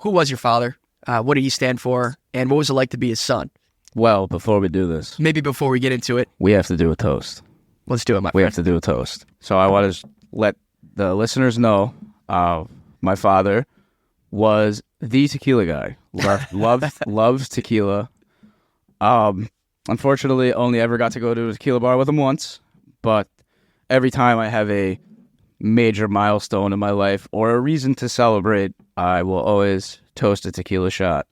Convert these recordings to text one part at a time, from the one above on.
who was your father? What did he stand for? And what was it like to be his son? Well, before we do this, Maybe before we get into it, we have to do a toast. let's do it, my We friend. have to do a toast. So I want to let the listeners know my father was the tequila guy. Loves tequila. Unfortunately, only ever got to go to a tequila bar with him once. But every time I have a major milestone in my life or a reason to celebrate, I will always toast a tequila shot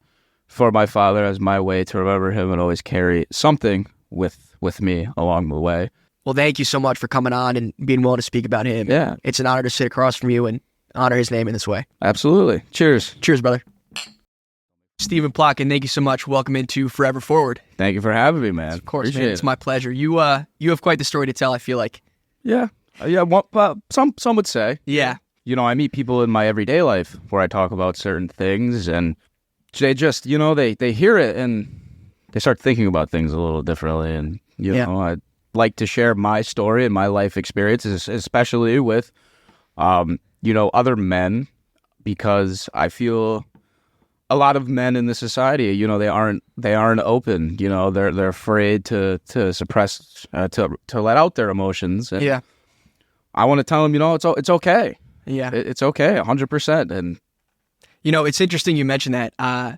for my father as my way to remember him and always carry something with me along the way. Well, thank you so much for coming on and being willing to speak about him. Yeah. It's an honor to sit across from you and honor his name in this way. Absolutely. Cheers. Cheers, brother. Stephen Plotkin, thank you so much. Welcome into Forever Forward. Thank you for having me, man. Of course, Appreciate man. It's my pleasure. You have quite the story to tell, I feel like. Yeah. Well, some would say. Yeah. You know, I meet people in my everyday life where I talk about certain things, and they just, they hear it and they start thinking about things a little differently. And, I like to share my story and my life experiences, especially with, other men, because I feel a lot of men in this society, they aren't open. They're afraid to suppress, to let out their emotions. And Yeah. I want to tell them, it's okay. Yeah. It's okay, 100%. And it's interesting you mentioned that. I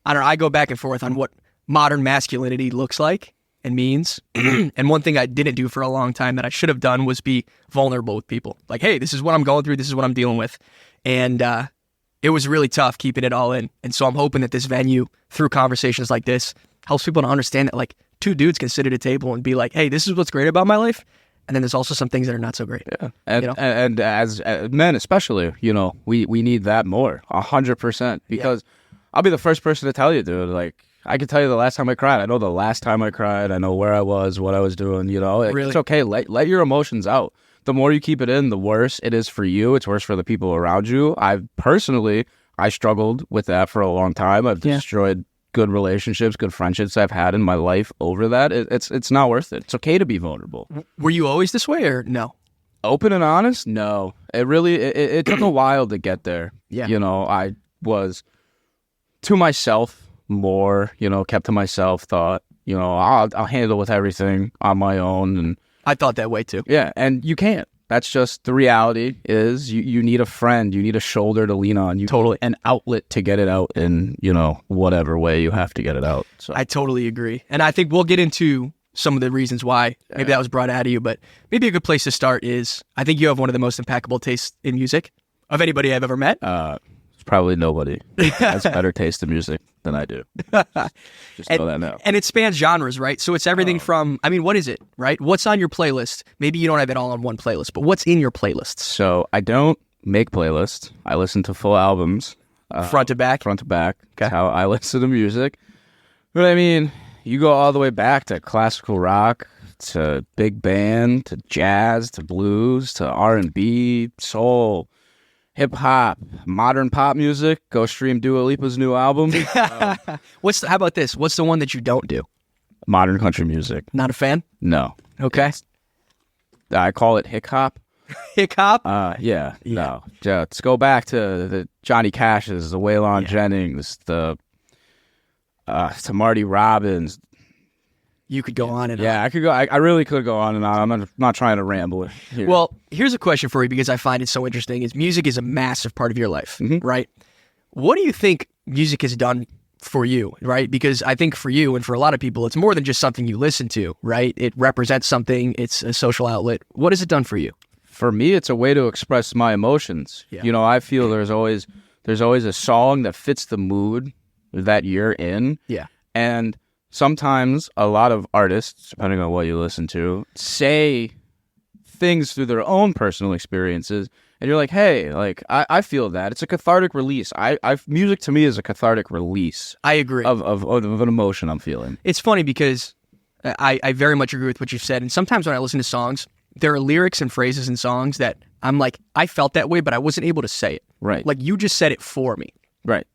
don't know, I go back and forth on what modern masculinity looks like and means. And one thing I didn't do for a long time that I should have done was be vulnerable with people. Like, hey, this is what I'm going through. This is what I'm dealing with. And it was really tough keeping it all in. And so I'm hoping that this venue, through conversations like this, helps people to understand that, like, two dudes can sit at a table and be like, hey, this is what's great about my life. And then there's also some things that are not so great. Yeah. And as men especially, we need that more, 100%. Because I'll be the first person to tell you, dude, like, I can tell you the last time I cried. I know the last time I cried. I know where I was, what I was doing, Really? It's okay. Let your emotions out. The more you keep it in, the worse it is for you. It's worse for the people around you. I struggled with that for a long time. I've destroyed good relationships, good friendships I've had in my life over that. It's not worth it. It's okay to be vulnerable. Were you always this way or no? Open and honest? No. It really, it took a while to get there. Yeah. I was to myself more, kept to myself, thought, I'll handle with everything on my own. And I thought that way too. yeah, and you can't. That's just the reality is you need a friend, you need a shoulder to lean on, Totally. an outlet to get it out in, whatever way you have to get it out. So I totally agree. And I think we'll get into some of the reasons why maybe that was brought out of you, but maybe a good place to start is I think you have one of the most impeccable tastes in music of anybody I've ever met. it's probably nobody has better taste in music than I do. Just know that now. And it spans genres, right? So it's everything from, what is it, right? What's on your playlist? Maybe you don't have it all on one playlist, but what's in your playlists? So I don't make playlists. I listen to full albums. Front to back? Front to back. That's how I listen to music. But you go all the way back to classical rock, to big band, to jazz, to blues, to R&B, soul, hip hop, modern pop music. Go stream Dua Lipa's new album. How about this? What's the one that you don't do? Modern country music. Not a fan? No. Okay. I call it hick hop. Hick hop? Yeah. No. Let's go back to the Johnny Cash's, the Waylon Jennings, to Marty Robbins. You could go on and on. Yeah, I could go. I really could go on and on. I'm not trying to ramble here. Well, here's a question for you because I find it so interesting. Is music is a massive part of your life, right? What do you think music has done for you, right? Because I think for you and for a lot of people, it's more than just something you listen to, right? It represents something. It's a social outlet. What has it done for you? For me, it's a way to express my emotions. Yeah. I feel there's always a song that fits the mood that you're in. Yeah. And sometimes a lot of artists, depending on what you listen to, say things through their own personal experiences, and you're like, hey, like I feel that. It's a cathartic release. Music to me is a cathartic release. I agree. Of an emotion I'm feeling. It's funny because I very much agree with what you've said. And sometimes when I listen to songs, there are lyrics and phrases in songs that I'm like, I felt that way, but I wasn't able to say it. Right. Like you just said it for me. Right.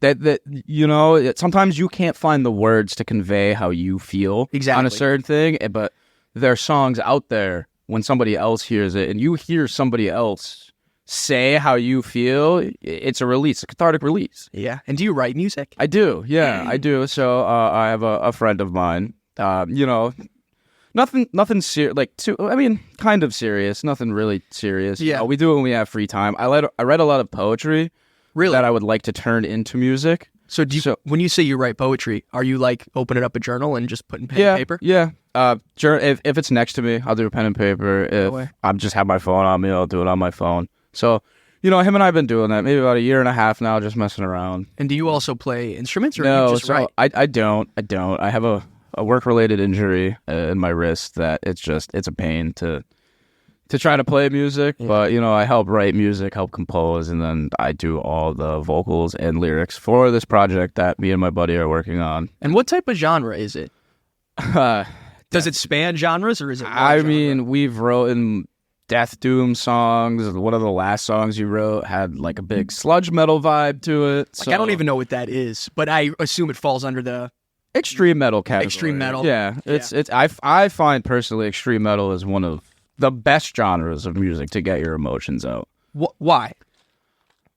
Sometimes you can't find the words to convey how you feel on a certain thing, but there are songs out there when somebody else hears it and you hear somebody else say how you feel, it's a release, a cathartic release. Yeah. And do you write music? I do. Yeah, I do. So I have a friend of mine. Nothing serious. Kind of serious. Nothing really serious. Yeah. We do it when we have free time. I read a lot of poetry. Really? That I would like to turn into music. So when you say you write poetry, are you like opening up a journal and just putting pen and paper? Yeah. If it's next to me, I'll do pen and paper. If I just have my phone on me, I'll do it on my phone. So, him and I have been doing that maybe about a year and a half now, just messing around. And do you also play instruments, or no? you just write? I don't. I have a work-related injury in my wrist that it's a pain to try to play music. Yeah. But I help write music, help compose, and then I do all the vocals and lyrics for this project that me and my buddy are working on. And what type of genre is it? Does it span genres, or is it? We've written death doom songs. One of the last songs you wrote had like a big sludge metal vibe to it. So. I don't even know what that is, but I assume it falls under the extreme metal category. Extreme metal. Yeah. I find personally extreme metal is one of the best genres of music to get your emotions out. Why?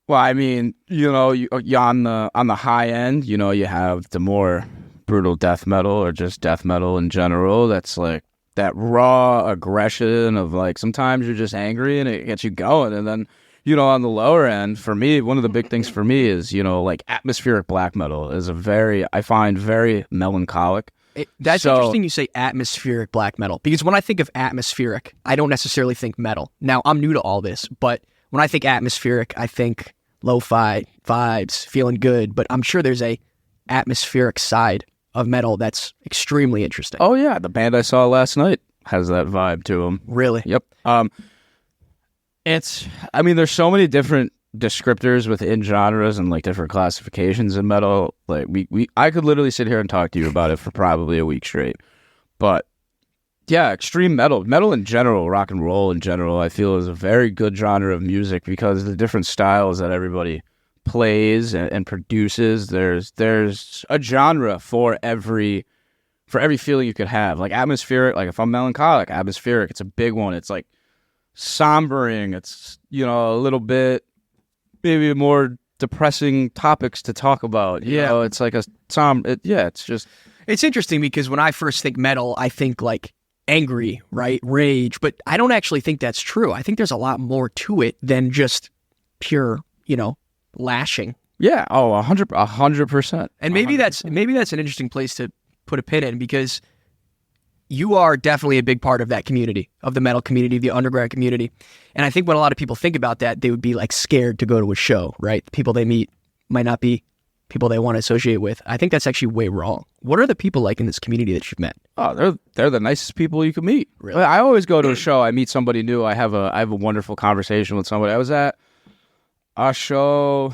Well, you on the high end, you have the more brutal death metal or just death metal in general. That's like that raw aggression of like sometimes you're just angry and it gets you going. And then, on the lower end, for me, one of the big things for me is, like atmospheric black metal is I find very melancholic. That's interesting you say atmospheric black metal, because when I think of atmospheric, I don't necessarily think metal. Now, I'm new to all this, but when I think atmospheric, I think lo-fi vibes, feeling good, but I'm sure there's a atmospheric side of metal that's extremely interesting. Oh, yeah. The band I saw last night has that vibe to them. Really? Yep. There's so many different descriptors within genres and like different classifications in metal. Like I could literally sit here and talk to you about it for probably a week straight. But yeah, extreme metal in general, rock and roll in general, I feel is a very good genre of music because of the different styles that everybody plays and produces. There's a genre for every feeling you could have. Like atmospheric, like if I'm melancholic, atmospheric, it's a big one. It's like sombering. It's, a little bit maybe more depressing topics to talk about. It's like it's interesting because when I first think metal, I think like angry, right? Rage, but I don't actually think that's true. I think there's a lot more to it than just pure, lashing. Yeah. Oh, 100%. And maybe that's an interesting place to put a pin in, because you are definitely a big part of that community, of the metal community, the underground community. And I think when a lot of people think about that, they would be like scared to go to a show, right? The people they meet might not be people they want to associate with. I think that's actually way wrong. What are the people like in this community that you've met? Oh, they're the nicest people you can meet. Really? I always go to a show, I meet somebody new, I have a wonderful conversation with somebody. I was at a show,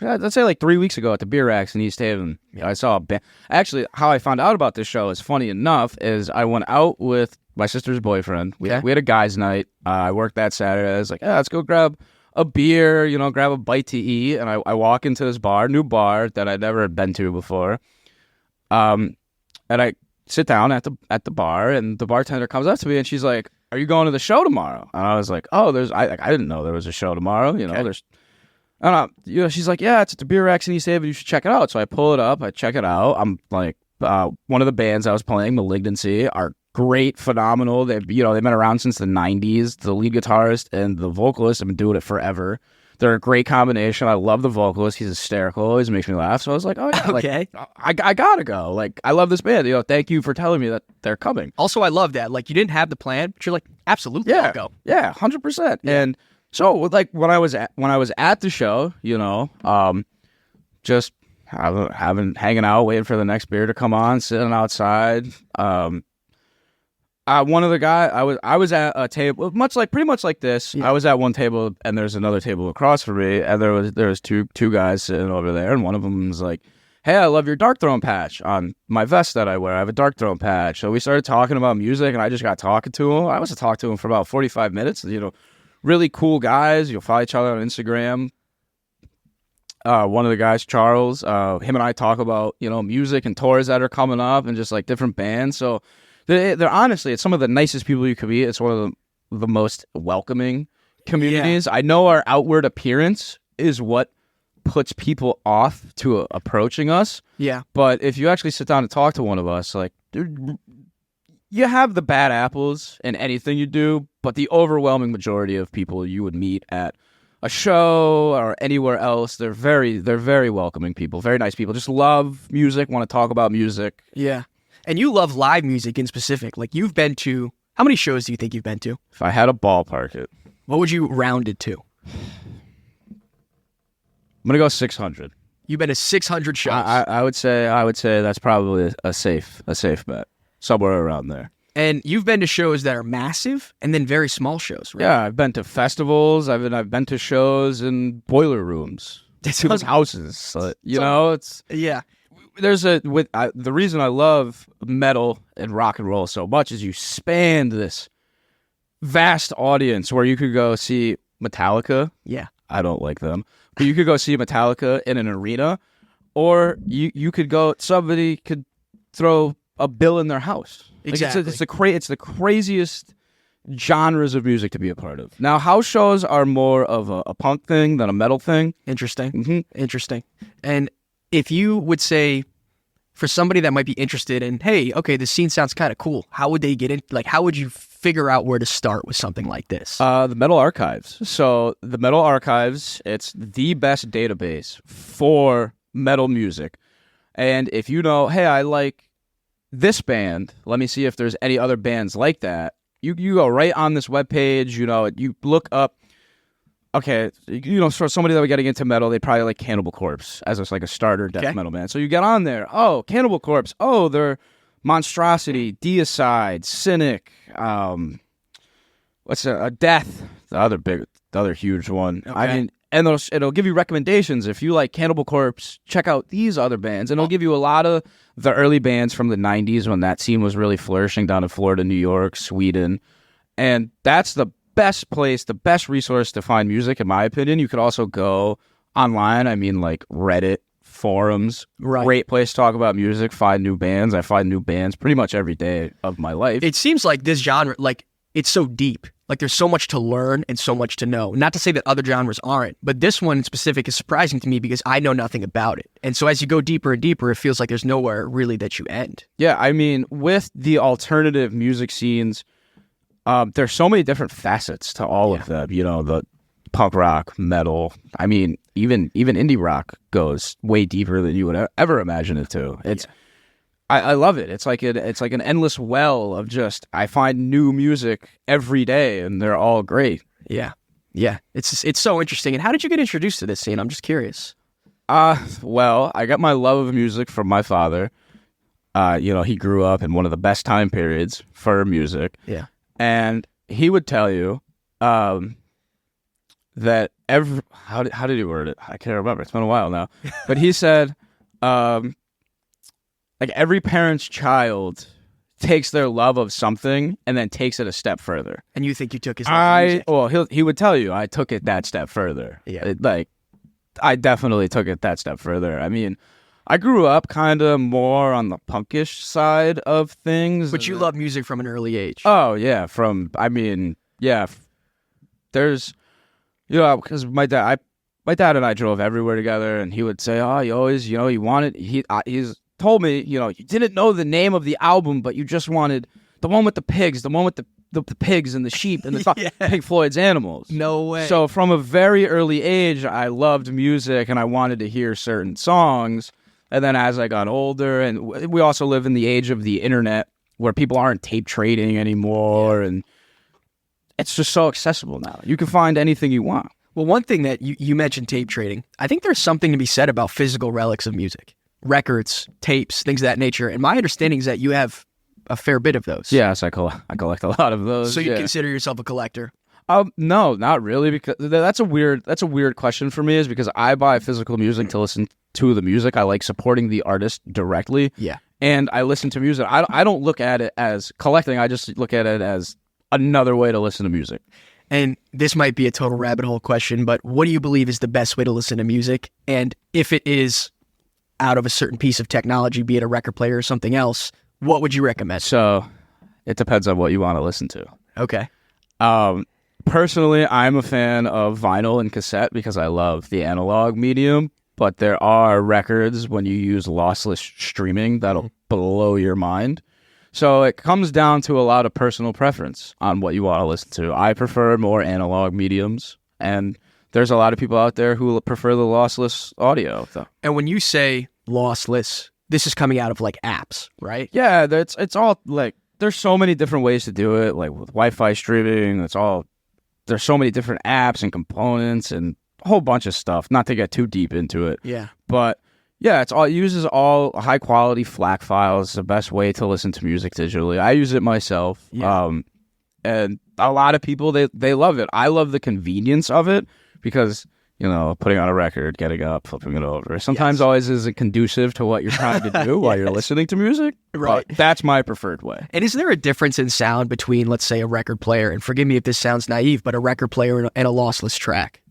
let's say like 3 weeks ago at the Beer Racks in East Haven. I saw a band. Actually, how I found out about this show is funny enough, is I went out with my sister's boyfriend. We had a guys' night. I worked that Saturday. I was like, let's go grab a beer, grab a bite to eat. And I walk into this new bar that I'd never been to before. And I sit down at the bar, and the bartender comes up to me and she's like, "Are you going to the show tomorrow?" And I was like, "Oh, I didn't know there was a show tomorrow. She's like, "Yeah, it's at the Beer Racks in East Haven. You should check it out." So I pull it up, I check it out. I'm like, one of the bands I was playing, Malignancy, are great, phenomenal. They've been around since the 90s. The lead guitarist and the vocalist have been doing it forever. They're a great combination. I love the vocalist. He's hysterical. Always makes me laugh. So I was like, oh, yeah. Okay. I gotta go. Like, I love this band. Thank you for telling me that they're coming. Also, I love that. Like, you didn't have the plan, but you're like, absolutely, I'll go. Yeah, 100%. Yeah. And so, like, when I was at the show, just hanging out, waiting for the next beer to come on, sitting outside. One of the guys, I was at a table, pretty much like this. Yeah. I was at one table, and there's another table across from me, and there was two guys sitting over there, and one of them was like, "Hey, I love your Dark Throne patch on my vest that I wear. I have a Dark Throne patch." So we started talking about music, and I just got talking to him. I must have talked to him for about 45 minutes. Really cool guys. You'll follow each other on Instagram. One of the guys, Charles, him and I talk about music and tours that are coming up, and just like different bands. So. They're honestly, it's some of the nicest people you could meet. It's one of the most welcoming communities. I know our outward appearance is what puts people off to approaching us. Yeah. But if you actually sit down and talk to one of us, like, dude, you have the bad apples in anything you do, but the overwhelming majority of people you would meet at a show or anywhere else, they're very welcoming people, very nice people. Just love music, want to talk about music. Yeah. And you love live music in specific. Like, you've been to, how many shows do you think you've been to? If I had a ballpark it, what would you round it to? I'm gonna go 600. You've been to 600 shows. I would say that's probably a safe bet, somewhere around there. And you've been to shows that are massive and then very small shows, right? Yeah, I've been to festivals. I've been to shows in boiler rooms, people's houses. It's yeah. There's the reason I love metal and rock and roll so much is you span this vast audience where you could go see Metallica. Yeah. I don't like them. But you could go see Metallica in an arena, or you could go, somebody could throw a bill in their house. Exactly. It's the craziest genres of music to be a part of. Now, house shows are more of a punk thing than a metal thing. Interesting. Mm-hmm. Interesting. And if you would say, for somebody that might be interested in, hey, okay, this scene sounds kind of cool, how would they get in? Like, how would you figure out where to start with something like this? The Metal Archives. So the Metal Archives, it's the best database for metal music. And if you know, hey, I like this band, let me see if there's any other bands like that. You go right on this webpage, you look up, okay, for somebody that was getting into metal, they'd probably like Cannibal Corpse as a starter death metal band. So you get on there, oh, Cannibal Corpse, oh, they're Monstrosity, Deicide, Cynic, Death, the other huge one. Okay. I mean, and it'll give you recommendations. If you like Cannibal Corpse, check out these other bands. And it'll give you a lot of the early bands from the 90s when that scene was really flourishing down in Florida, New York, Sweden. And that's the best place, the best resource to find music, in my opinion. You could also go online. I mean, like Reddit, forums, right. Great place to talk about music, find new bands. I find new bands pretty much every day of my life. It seems like this genre, like, it's so deep. Like, there's so much to learn and so much to know. Not to say that other genres aren't, but this one in specific is surprising to me because I know nothing about it. And so as you go deeper and deeper, it feels like there's nowhere really that you end. Yeah, I mean, with the alternative music scenes, there's so many different facets to all of them. The punk rock, metal. I mean, even indie rock goes way deeper than you would ever imagine it to. I love it. It's like an endless well of just, I find new music every day, and they're all great. Yeah. It's so interesting. And how did you get introduced to this scene? I'm just curious. Well, I got my love of music from my father. He grew up in one of the best time periods for music. Yeah. And he would tell you that how did he word it? I can't remember. It's been a while now. But he said, like, every parent's child takes their love of something and then takes it a step further. And you think you took his love of music? Well, he would tell you, I took it that step further. Yeah. I definitely took it that step further. I mean, I grew up kind of more on the punkish side of things. But you love music from an early age. Oh, yeah. There's, because my dad and I drove everywhere together, and he would say, oh, you always, you wanted, he's told me, you didn't know the name of the album, but you just wanted the one with the pigs, the one with the pigs and the sheep and the Pink Floyd's Animals. No way. So from a very early age, I loved music and I wanted to hear certain songs. And then as I got older, and we also live in the age of the internet where people aren't tape trading anymore, and it's just so accessible now. You can find anything you want. Well, one thing that you mentioned tape trading, I think there's something to be said about physical relics of music. Records, tapes, things of that nature. And my understanding is that you have a fair bit of those. Yes, I collect a lot of those. So you consider yourself a collector? No, not really, because that's a weird question for me, is because I buy physical music to listen to the music. I like supporting the artist directly. Yeah. And I listen to music. I don't look at it as collecting. I just look at it as another way to listen to music. And this might be a total rabbit hole question, but what do you believe is the best way to listen to music? And if it is out of a certain piece of technology, be it a record player or something else, what would you recommend? So it depends on what you want to listen to. Okay. Personally, I'm a fan of vinyl and cassette because I love the analog medium, but there are records when you use lossless streaming that'll blow your mind. So it comes down to a lot of personal preference on what you want to listen to. I prefer more analog mediums, and there's a lot of people out there who prefer the lossless audio. And when you say lossless, this is coming out of like apps, right? Yeah, it's all like there's so many different ways to do it. Like with Wi-Fi streaming, there's so many different apps and components and a whole bunch of stuff. Not to get too deep into it. Yeah, but yeah, it uses all high quality FLAC files. It's the best way to listen to music digitally. I use it myself. Yeah. And a lot of people they love it. I love the convenience of it. Because, putting on a record, getting up, flipping it over, sometimes always isn't conducive to what you're trying to do while you're listening to music. Right. But that's my preferred way. And is there a difference in sound between, let's say, a record player, and forgive me if this sounds naive, but a record player and a lossless track?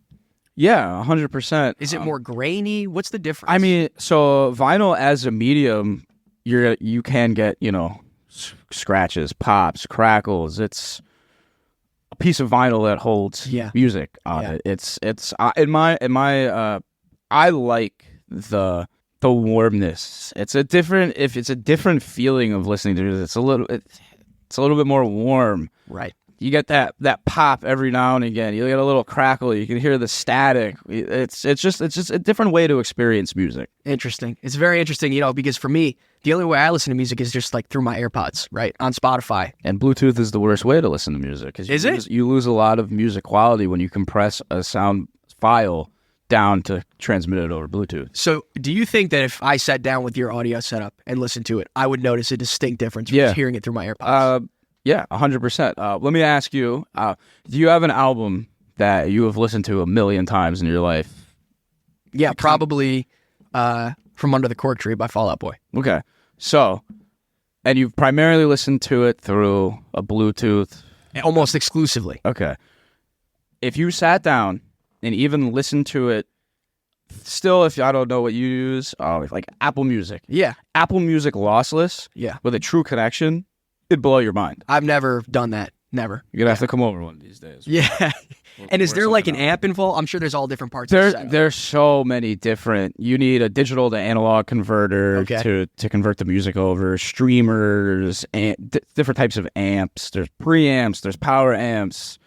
Yeah, 100%. Is it more grainy? What's the difference? I mean, so vinyl as a medium, you can get, scratches, pops, crackles. It's a piece of vinyl that holds music on it. It's in my I like the warmness. It's a different feeling of listening to it. It's a little bit more warm. Right. You get that pop every now and again. You get a little crackle. You can hear the static. It's just a different way to experience music. Interesting. It's very interesting, because for me, the only way I listen to music is just like through my AirPods, right, on Spotify. And Bluetooth is the worst way to listen to music. Is it? You lose a lot of music quality when you compress a sound file down to transmit it over Bluetooth. So do you think that if I sat down with your audio setup and listened to it, I would notice a distinct difference from just hearing it through my AirPods? Yeah, 100%. Let me ask you, do you have an album that you have listened to a million times in your life? Yeah, probably From Under the Cork Tree by Fall Out Boy. Okay. So, and you've primarily listened to it through a Bluetooth? Almost exclusively. Okay. If you sat down and even listened to it, still, if I don't know what you use, like Apple Music. Yeah. Apple Music lossless with a true connection, it'd blow your mind. I've never done that. Never. You're going to have to come over one of these days. Yeah. And is there like an amp involved? I'm sure there's all different parts of the setup. There's so many different. You need a digital to analog converter to convert the music over, streamers, and different types of amps. There's preamps, there's power amps.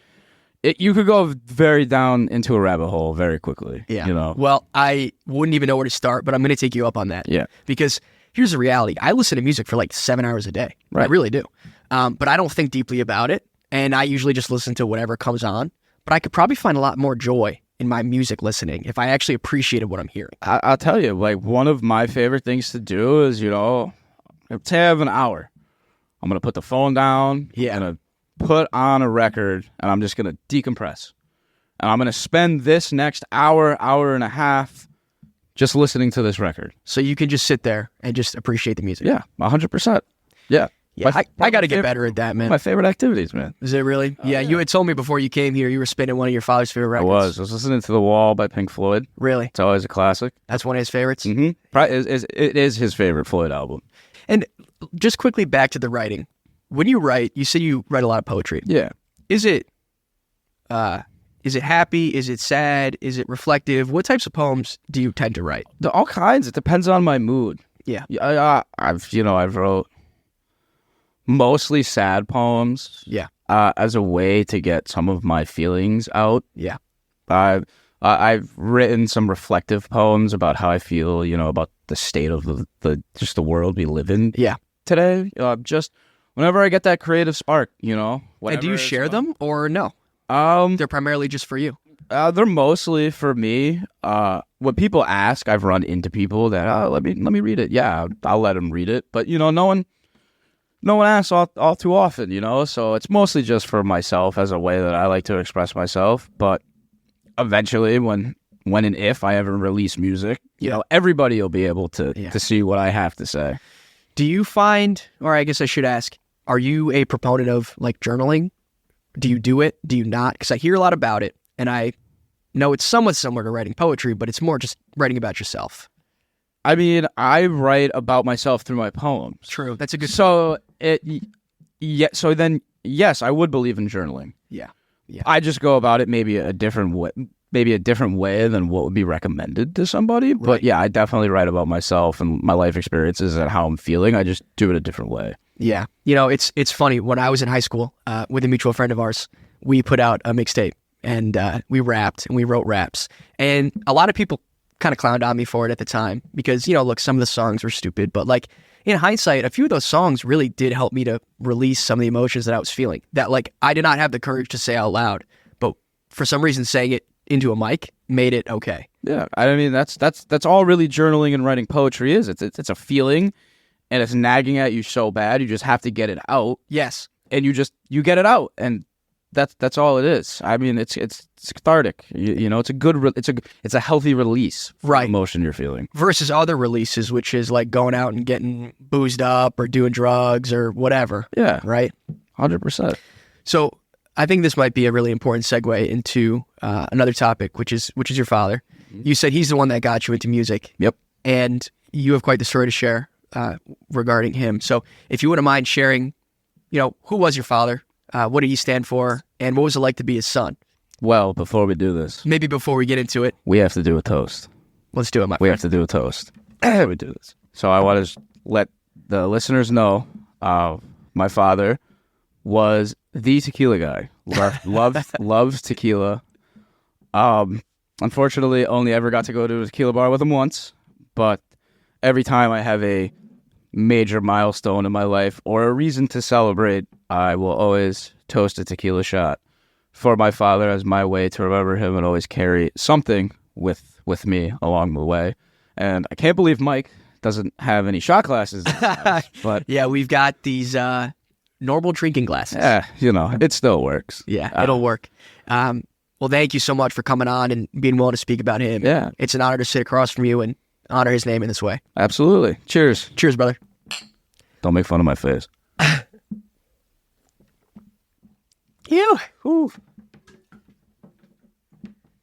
You could go very down into a rabbit hole very quickly. Yeah. Well, I wouldn't even know where to start, but I'm going to take you up on that. Yeah. Because here's the reality. I listen to music for like 7 hours a day. Right. I really do. But I don't think deeply about it. And I usually just listen to whatever comes on. But I could probably find a lot more joy in my music listening if I actually appreciated what I'm hearing. I'll tell you, like one of my favorite things to do is, say I have an hour. I'm going to put the phone down. Yeah. I'm going to put on a record and I'm just going to decompress. And I'm going to spend this next hour and a half just listening to this record. So you can just sit there and just appreciate the music. Yeah, 100%. Yeah. Yeah, I got to get better at that, man. My favorite activities, man. Is it really? Yeah, you had told me before you came here you were spinning one of your father's favorite records. I was listening to The Wall by Pink Floyd. Really? It's always a classic. That's one of his favorites? Mm-hmm. It is his favorite Floyd album. And just quickly back to the writing. When you write, you say you write a lot of poetry. Yeah. Is it happy? Is it sad? Is it reflective? What types of poems do you tend to write? All kinds. It depends on my mood. Yeah. I've wrote mostly sad poems. Yeah. As a way to get some of my feelings out. Yeah. I've written some reflective poems about how I feel, about the state of the world we live in. Yeah. Today, just whenever I get that creative spark, And do you share them or no? They're primarily just for you. They're mostly for me. When people ask, I've run into people that let me read it. Yeah, I'll let them read it. But no one asks all too often. So it's mostly just for myself as a way that I like to express myself. But eventually, when and if I ever release music, everybody will be able to see what I have to say. Do you find, or I guess I should ask, are you a proponent of like journaling? Do you do it? Do you not? Because I hear a lot about it, and I know it's somewhat similar to writing poetry, but it's more just writing about yourself. I mean, I write about myself through my poems. True, that's a good. So then yes, I would believe in journaling. Yeah. Yeah. I just go about it maybe a different way. Maybe a different way than what would be recommended to somebody. But Right. yeah, I definitely write about myself and my life experiences and how I'm feeling. I just do it a different way. Yeah. You know, it's funny. When I was in high school with a mutual friend of ours, we put out a mixtape and we rapped and we wrote raps. And a lot of people kind of clowned on me for it at the time because, you know, look, some of the songs were stupid. But like in hindsight, a few of those songs really did help me to release some of the emotions that I was feeling that like I did not have the courage to say out loud. But for some reason, saying it into a mic made it okay. Yeah, I mean that's all really journaling and writing poetry is. It's a feeling, and it's nagging at you so bad. You just have to get it out, Yes. and you get it out, and that's all it is. I mean, it's cathartic. You know, it's a healthy release from Right. emotion you're feeling. Versus other releases, which is like going out and getting boozed up or doing drugs or whatever. Yeah, Right. 100%. So I think this might be a really important segue into another topic, which is your father. You said he's the one that got you into music. Yep. And you have quite the story to share regarding him. So if you wouldn't mind sharing, you know, who was your father? What did he stand for? And what was it like to be his son? Well, before we do this, Maybe before we get into it, we have to do a toast. let's do it, my We friend. have to do a toast. We do this. So I want to let the listeners know my father was the tequila guy. Loves tequila. Unfortunately, only ever got to go to a tequila bar with him once. But every time I have a major milestone in my life or a reason to celebrate, I will always toast a tequila shot for my father as my way to remember him and always carry something with me along the way. And I can't believe Mike doesn't have any shot glasses in his house, but Yeah, we've got these normal drinking glasses. yeah, you know, it still works. Yeah, it'll work. Well, thank you so much for coming on and being willing to speak about him. Yeah. It's an honor to sit across from you and honor his name in this way. Absolutely. Cheers. Cheers, brother. Don't make fun of my face. You. Ooh.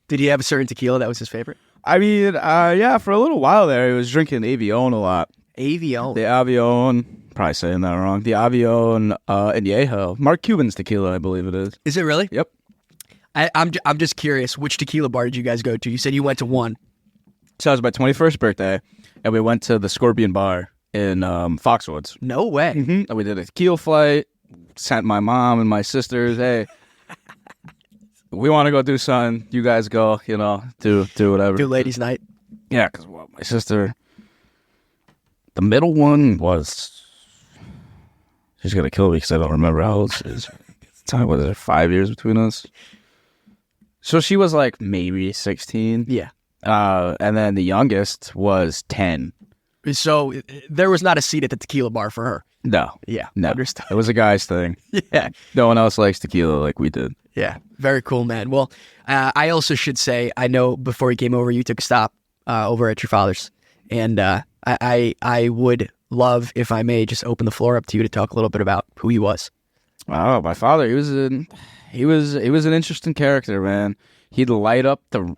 Did he have a certain tequila that was his favorite? I mean, yeah, for a little while there, he was drinking Avion a lot. Avion. The Avion, probably saying that wrong. The Avion Añejo. Mark Cuban's tequila, I believe it is. Is it really? Yep. I'm just curious. Which tequila bar did you guys go to? You said you went to one. So it was my 21st birthday, and we went to the Scorpion Bar in Foxwoods. No way. And we did a tequila flight, sent my mom and my sisters, hey, we want to go do something. You guys go, you know, do whatever. Do ladies' night. Yeah, because my sister, the middle one was, she's going to kill me because I don't remember how old she is. At the time, was it 5 years between us? So she was like maybe 16. Yeah. And then the youngest was 10. So there was not a seat at the tequila bar for her. No. Yeah. No. Understood. It was a guy's thing. Yeah. No one else likes tequila like we did. Yeah. Very cool, man. Well, I also should say, I know before you came over, you took a stop over at your father's. And I would love, if I may, just open the floor up to you to talk a little bit about who he was. Oh, my father, he was an interesting character, man. He'd light up the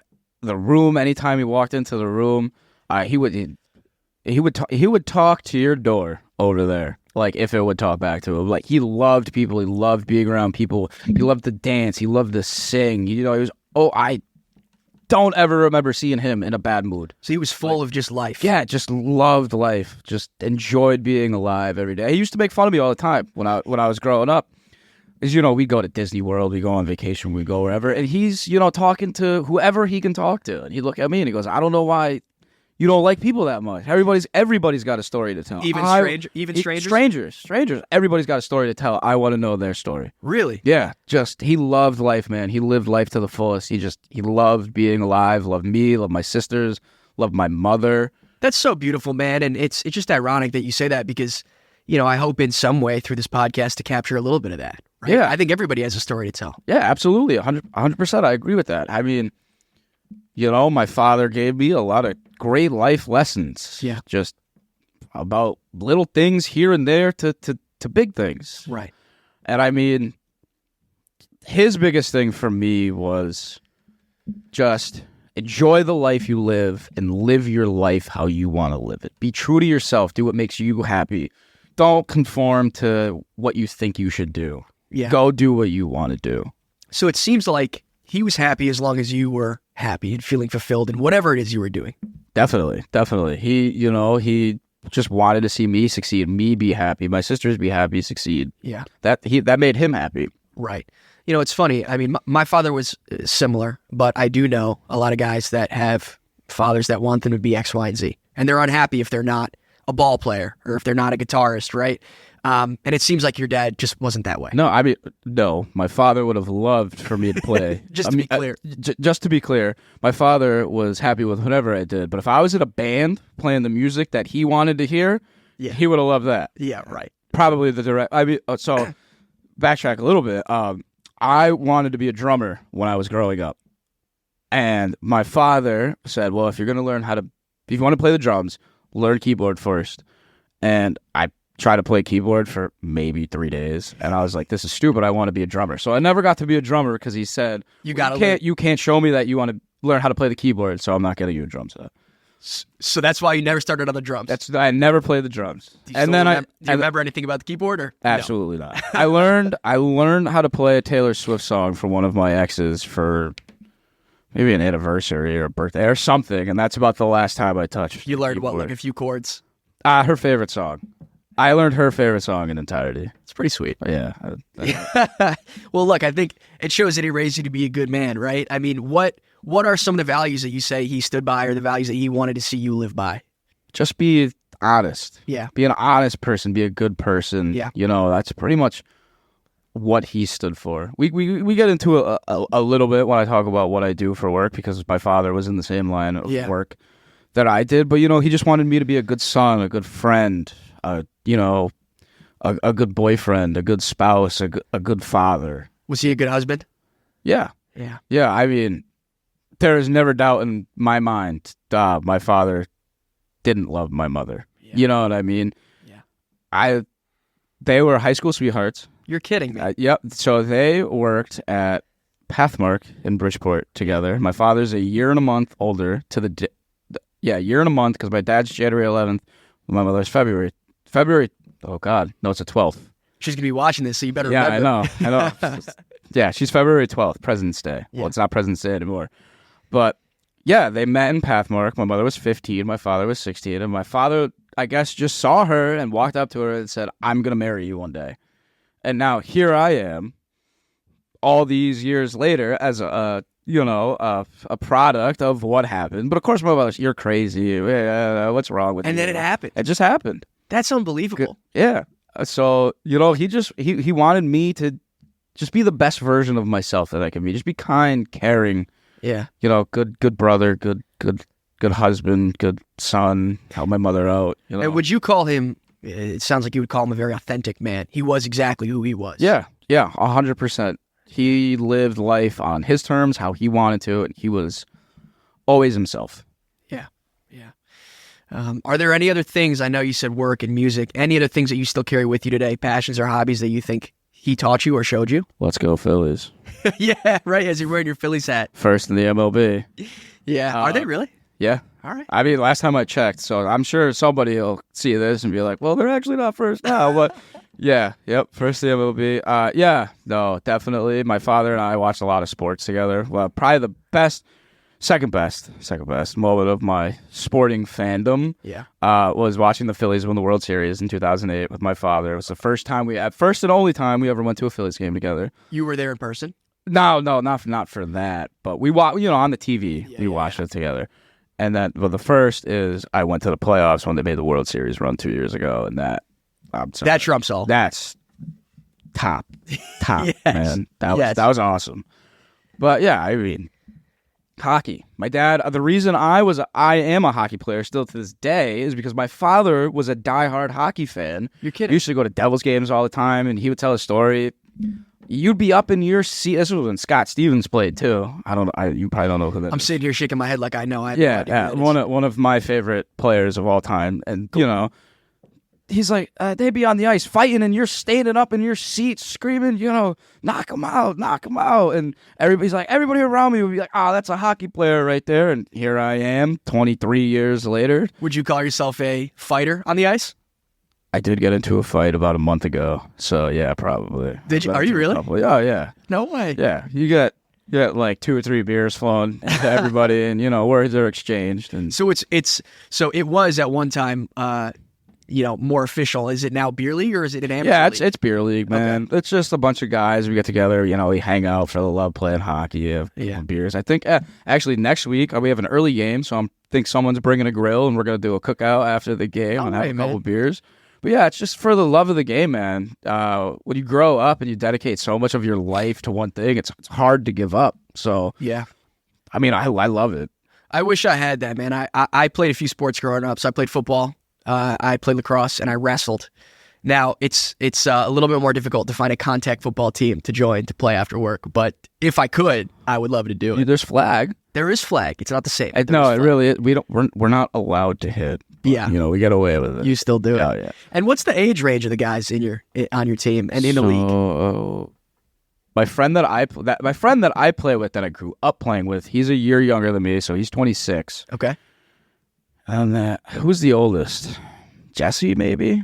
room anytime he walked into the room. He would talk to your door over there, like if it would talk back to him. Like he loved people. He loved being around people. He loved to dance. He loved to sing. You know, I don't ever remember seeing him in a bad mood. So he was full of just life. Yeah, just loved life. Just enjoyed being alive every day. He used to make fun of me all the time when I was growing up. As you know, we go to Disney World, we go on vacation, we go wherever, and he's, you know, talking to whoever he can talk to. And he'd look at me and he goes, I don't know why you don't like people that much. Everybody's got a story to tell. Even strangers? Strangers. Everybody's got a story to tell. I want to know their story. Really? Yeah, just, he loved life, man. He lived life to the fullest. He loved being alive, loved me, loved my sisters, loved my mother. That's so beautiful, man. And it's just ironic that you say that because, you know, I hope in some way through this podcast to capture a little bit of that. Right? Yeah. I think everybody has a story to tell. Yeah, absolutely. 100%. I agree with that. I mean, you know, my father gave me a lot of great life lessons. Yeah. Just about little things here and there to big things. Right. And I mean, his biggest thing for me was just enjoy the life you live and live your life how you want to live it. Be true to yourself. Do what makes you happy. Don't conform to what you think you should do. Yeah. Go do what you want to do. So it seems like he was happy as long as you were happy and feeling fulfilled in whatever it is you were doing. Definitely. He just wanted to see me succeed, me be happy, my sisters be happy, succeed. Yeah. That made him happy. Right. You know, it's funny. I mean, my father was similar, but I do know a lot of guys that have fathers that want them to be X, Y, and Z. And they're unhappy if they're not a ball player or if they're not a guitarist, right? And it seems like your dad just wasn't that way. No, my father would have loved for me to play. Just to be clear, my father was happy with whatever I did. But if I was in a band playing the music that he wanted to hear, he would have loved that. Yeah, right. Probably the direct. So backtrack a little bit. I wanted to be a drummer when I was growing up. And my father said, well, if you want to play the drums, learn keyboard first. And I tried to play keyboard for maybe 3 days. And I was like, this is stupid. I want to be a drummer. So I never got to be a drummer because he said, you can't show me that you want to learn how to play the keyboard. So I'm not getting you a drum set. So that's why you never started on the drums. I never played the drums. Do you remember anything about the keyboard or absolutely not? I learned how to play a Taylor Swift song for one of my exes for maybe an anniversary or a birthday or something, and that's about the last time I touched. You learned what, like a few chords? Her favorite song. I learned her favorite song in entirety. It's pretty sweet. Yeah. Well, look, I think it shows that he raised you to be a good man, right? I mean, what are some of the values that you say he stood by or the values that he wanted to see you live by? Just be honest. Yeah. Be an honest person. Be a good person. Yeah. That's pretty much what he stood for. We get into a little bit when I talk about what I do for work because my father was in the same line of work that I did. But, he just wanted me to be a good son, a good friend, a good boyfriend, a good spouse, a good father. Was he a good husband? Yeah. Yeah. Yeah, I mean, there is never doubt in my mind my father didn't love my mother. Yeah. You know what I mean? Yeah. They were high school sweethearts. You're kidding me. Yep. So they worked at Pathmark in Bridgeport together. My father's a year and a month older year and a month because my dad's January 11th. My mother's February. Oh, God. No, it's the 12th. She's going to be watching this, so you better remember. I know. Yeah, she's February 12th, President's Day. Yeah. Well, it's not President's Day anymore. But, yeah, they met in Pathmark. My mother was 15. My father was 16. And my father, I guess, just saw her and walked up to her and said, I'm going to marry you one day. And now here I am, all these years later, as a product of what happened. But, of course, my mother's, you're crazy. What's wrong with you? And then it happened. It just happened. That's unbelievable. Yeah. So, he wanted me to just be the best version of myself that I can be. Just be kind, caring. Yeah. Good brother, good husband, good son, help my mother out. And would you call him, it sounds like you would call him a very authentic man. He was exactly who he was. Yeah, 100%. He lived life on his terms, how he wanted to, and he was always himself. Yeah. Are there any other things, I know you said work and music, any other things that you still carry with you today, passions or hobbies that you think he taught you or showed you? Let's go Phillies. Yeah, right, as you're wearing your Phillies hat. First in the MLB. Yeah, are they really? Yeah. All right. I mean, last time I checked, so I'm sure somebody will see this and be like, well, they're actually not first now, but first in the MLB. No, definitely. My father and I watched a lot of sports together. Well, probably the second best moment of my sporting fandom was watching the Phillies win the World Series in 2008 with my father. It was the first and only time we ever went to a Phillies game together. You were there in person? No, not for that. But we watched, on the TV, we watched it together. And then, the first is I went to the playoffs when they made the World Series run 2 years ago, and that trumps all. That's top, yes. Man. That was awesome. But yeah, I mean, hockey. My dad. The reason I am a hockey player still to this day is because my father was a diehard hockey fan. You're kidding. He used to go to Devils games all the time, and he would tell a story. You'd be up in your seat. This was when Scott Stevens played too. You probably don't know who that is. I'm sitting here shaking my head like I know. One of my favorite players of all time, and cool. He's like, they'd be on the ice fighting, and you're standing up in your seat screaming, knock him out, and everybody around me would be like, that's a hockey player right there, and here I am, 23 years later. Would you call yourself a fighter on the ice? I did get into a fight about a month ago. So yeah, probably. Did you? Are you really? Oh yeah. No way. Yeah, you get like 2 or 3 beers flowing to everybody, and words are exchanged. And so it was at one time, more official. Is it now beer league or is it an amateur? Yeah, league? it's beer league, man. Okay. It's just a bunch of guys. We get together. We hang out for the love playing hockey. Have beers. I think actually next week we have an early game, so I think someone's bringing a grill, and we're gonna do a cookout after the game and have a couple beers. But yeah, it's just for the love of the game, man. When you grow up and you dedicate so much of your life to one thing, it's hard to give up. So yeah, I mean, I love it. I wish I had that, man. I played a few sports growing up. So I played football, I played lacrosse, and I wrestled. Now it's a little bit more difficult to find a contact football team to join to play after work. But if I could, I would love to do it. There's flag. There is flag. It's not the same. No, it really is. We're not allowed to hit. But, yeah, we get away with it. You still do it. Oh yeah. And what's the age range of the guys on your team and in the league? My friend that I play with, that I grew up playing with, he's a year younger than me, so he's 26. Okay. And who's the oldest? Jesse, maybe?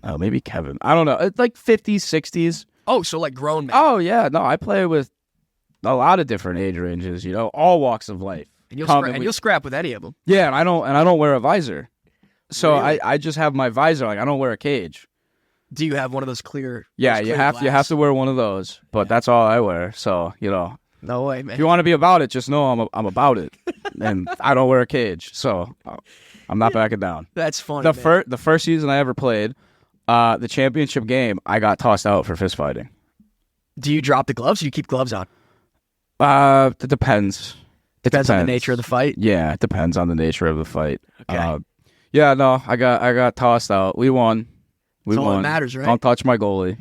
Oh, maybe Kevin. I don't know. It's like 50s, 60s. Oh, so like grown men. Oh yeah, no, I play with a lot of different age ranges. all walks of life. And you'll scrap with any of them. Yeah, and I don't wear a visor, so really? I just have my visor. Like I don't wear a cage. Do you have one of those clear? Yeah, you have to wear one of those. But that's all I wear. So No way, man. If you want to be about it, just know I'm about it, and I don't wear a cage, so I'm not backing down. That's funny. The first season I ever played, the championship game, I got tossed out for fist fighting. Do you drop the gloves? Or you keep gloves on? It depends. Depends on the nature of the fight? Yeah, it depends on the nature of the fight. Okay. Yeah, no, I got tossed out. We won. That's all that matters, right? Don't touch my goalie,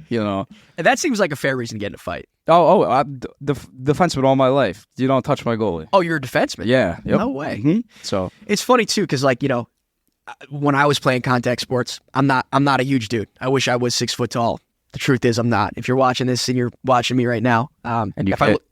And that seems like a fair reason to get in a fight. I'm defenseman all my life. You don't touch my goalie. Oh, you're a defenseman? Yeah. Yep. No way. Mm-hmm. So it's funny too, because when I was playing contact sports, I'm not a huge dude. I wish I was 6 foot tall. The truth is, I'm not. If you're watching this and you're watching me right now, and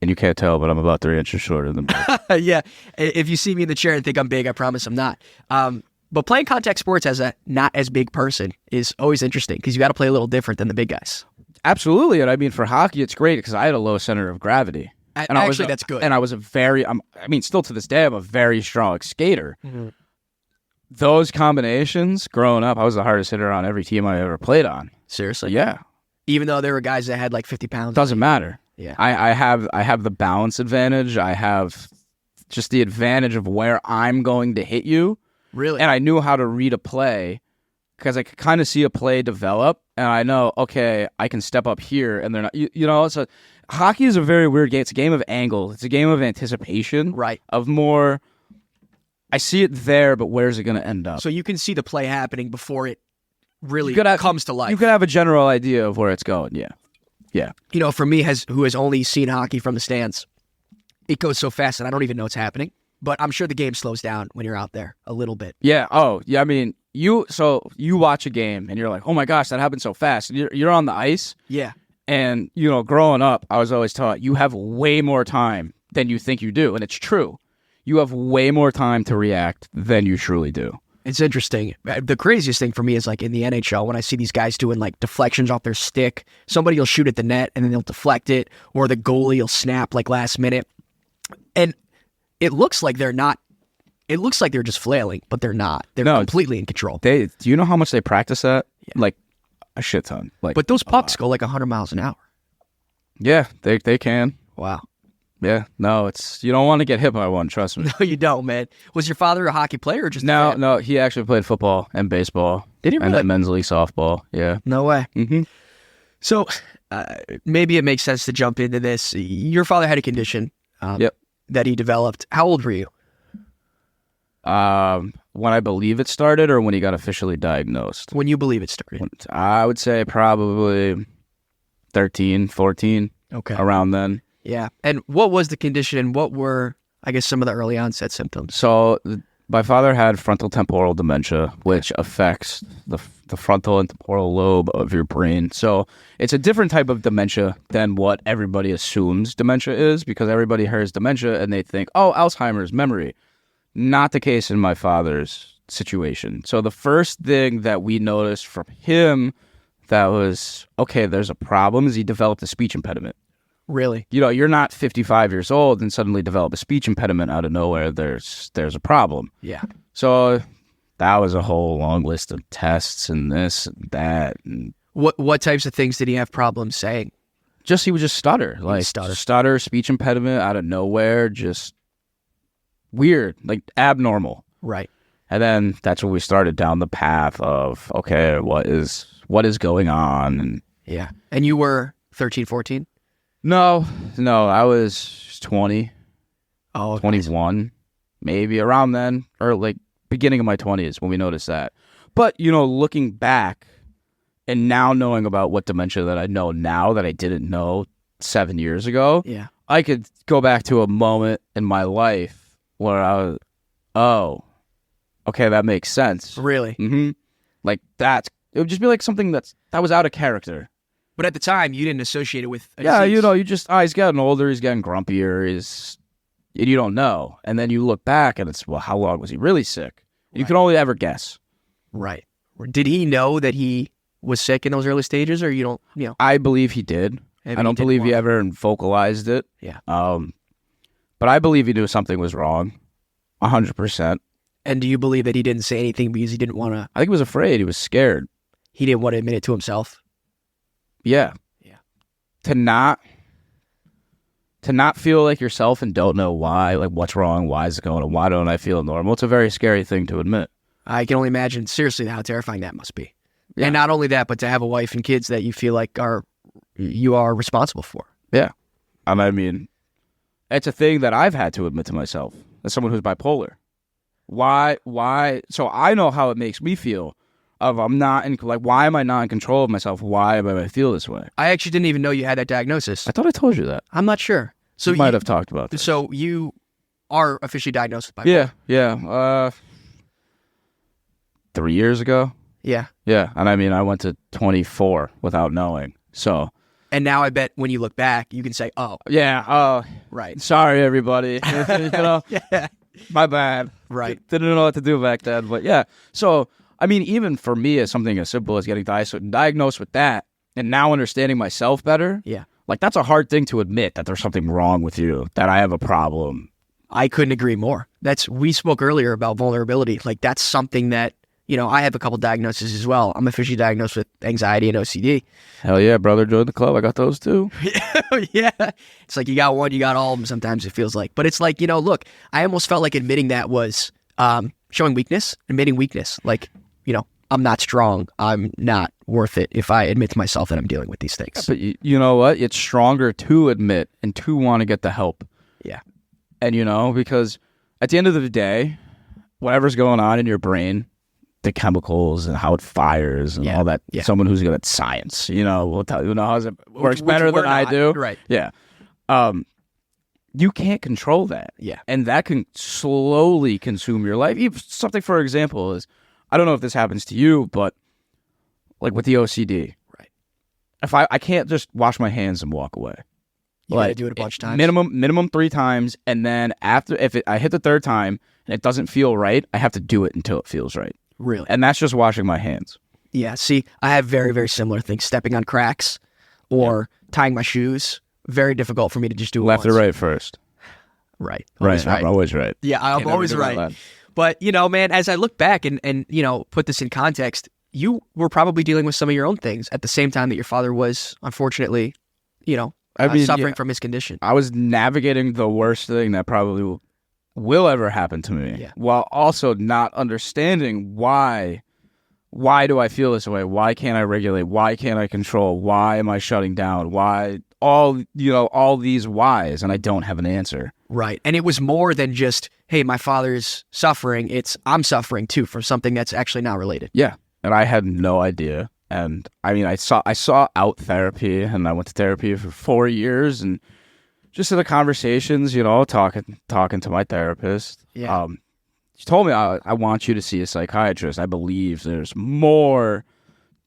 you can't tell, but I'm about 3 inches shorter than both. Yeah. If you see me in the chair and think I'm big, I promise I'm not. But playing contact sports as a not as big person is always interesting because you got to play a little different than the big guys. Absolutely, and I mean for hockey, it's great because I had a low center of gravity. And actually, that's good. And I was still to this day, I'm a very strong skater. Mm-hmm. Those combinations, growing up, I was the hardest hitter on every team I ever played on. Seriously? Yeah. Even though there were guys that had like 50 pounds? Doesn't matter. Yeah. I have the balance advantage. I have just the advantage of where I'm going to hit you. Really? And I knew how to read a play because I could kind of see a play develop, and I know, okay, I can step up here, and they're not, so hockey is a very weird game. It's a game of angle. It's a game of anticipation. Right. Of more, I see it there, but where's it going to end up? So you can see the play happening before it really comes to life. You could have a general idea of where it's going, yeah. Yeah. For me, who has only seen hockey from the stands, it goes so fast that I don't even know what's happening. But I'm sure the game slows down when you're out there a little bit. Yeah. Oh, yeah. I mean, you watch a game and you're like, oh my gosh, that happened so fast. And you're on the ice. Yeah. And, growing up, I was always taught you have way more time than you think you do. And it's true. You have way more time to react than you truly do. It's interesting. The craziest thing for me is like in the NHL when I see these guys doing like deflections off their stick. Somebody will shoot at the net and then they'll deflect it, or the goalie will snap like last minute. And it looks like they're not. It looks like they're just flailing, but they're not. They're completely in control. Do you know how much they practice that? Yeah. Like a shit ton. But those pucks go like 100 miles an hour. Yeah, they can. Wow. Yeah, no, you don't want to get hit by one. Trust me. No, you don't, man. Was your father a hockey player or just No, he actually played football and baseball. Did he really? And then men's league softball. Yeah. No way. Mm-hmm. So maybe it makes sense to jump into this. Your father had a condition. Yep. That he developed. How old were you? When I believe it started, or when he got officially diagnosed? When you believe it started. I would say probably 13, 14. Okay. Around then. Yeah. And what was the condition, and what were, I guess, some of the early onset symptoms? So my father had frontotemporal dementia, which affects the frontal and temporal lobe of your brain. So it's a different type of dementia than what everybody assumes dementia is, because everybody hears dementia and they think, oh, Alzheimer's, memory. Not the case in my father's situation. So the first thing that we noticed from him that was, okay, there's a problem, is he developed a speech impediment. Really? You're not 55 years old and suddenly develop a speech impediment out of nowhere. There's a problem. Yeah. So that was a whole long list of tests and this and that. And What types of things did he have problems saying? he would just stutter. Stutter, speech impediment out of nowhere, just weird, like abnormal. Right. And then that's when we started down the path of, okay, what is going on? And yeah. And you were 13, 14? No, I was 20, oh, 21, maybe around then, or like beginning of my 20s when we noticed that. But, looking back and now knowing about what dementia that I know now that I didn't know 7 years ago, yeah, I could go back to a moment in my life where I was, oh, okay, that makes sense. Really? Mm-hmm. Like it would just be like something that was out of character. But at the time, you didn't associate it with a yeah, disease. you just, he's getting older, he's getting grumpier, and you don't know. And then you look back and it's, well, how long was he really sick? Right. You can only ever guess. Right. Did he know that he was sick in those early stages, or you don't, I believe he did. Maybe I don't believe he ever vocalized it. Yeah. But I believe he knew something was wrong, 100%. And do you believe that he didn't say anything because he didn't want to? I think he was afraid. He was scared. He didn't want to admit it to himself. Yeah. Yeah. To not feel like yourself and don't know why, like what's wrong, why is it going on, why don't I feel normal? It's a very scary thing to admit. I can only imagine seriously how terrifying that must be. Yeah. And not only that, but to have a wife and kids that you feel like you are responsible for. Yeah. I mean, it's a thing that I've had to admit to myself as someone who's bipolar. Why? So I know how it makes me feel. Why am I not in control of myself? Why do I feel this way? I actually didn't even know you had that diagnosis. I thought I told you that. I'm not sure. So you might have talked about this. So you are officially diagnosed with bipolar? Yeah. 3 years ago. Yeah. Yeah, and I mean, I went to 24 without knowing. So. And now I bet when you look back, you can say, "Oh, yeah, right. Sorry, everybody. Yeah. My bad. Right. Didn't know what to do back then, but yeah. So. I mean, even for me, as something as simple as getting diagnosed with that and now understanding myself better, yeah, like that's a hard thing to admit that there's something wrong with you, that I have a problem. I couldn't agree more. We spoke earlier about vulnerability. Like that's something that, I have a couple diagnoses as well. I'm officially diagnosed with anxiety and OCD. Hell yeah, brother, join the club. I got those too. Yeah. It's like you got one, you got all of them sometimes it feels like. But it's like, look, I almost felt like admitting that was showing weakness, admitting weakness. Like, I'm not strong. I'm not worth it if I admit to myself that I'm dealing with these things. Yeah, but you know what? It's stronger to admit and to want to get the help. Yeah. And, because at the end of the day, whatever's going on in your brain, the chemicals and how it fires and all that, someone who's good at science, will tell you, how it works better than I do. Right. Yeah. You can't control that. Yeah. And that can slowly consume your life. Even something, for example, is, I don't know if this happens to you, but like with the OCD, right? If I can't just wash my hands and walk away, you gotta do it a bunch of times. Minimum 3 times, and then after, I hit the 3rd time and it doesn't feel right, I have to do it until it feels right. Really? And that's just washing my hands. Yeah. See, I have very, very similar things. Stepping on cracks or tying my shoes. Very difficult for me to just do it left once. or right first. Right. Right. I'm always right. Yeah, I'm always right. But, man, as I look back and put this in context, you were probably dealing with some of your own things at the same time that your father was, unfortunately, suffering from his condition. I was navigating the worst thing that probably will ever happen to me, while also not understanding why. Why do I feel this way? Why can't I regulate? Why can't I control? Why am I shutting down? Why all these whys, and I don't have an answer. Right. And it was more than just, hey, my father's suffering. It's I'm suffering too from something that's actually not related. Yeah. And I had no idea. And I mean, I saw out therapy, and I went to therapy for 4 years, and just in the conversations, talking to my therapist. Yeah. She told me, I want you to see a psychiatrist. I believe there's more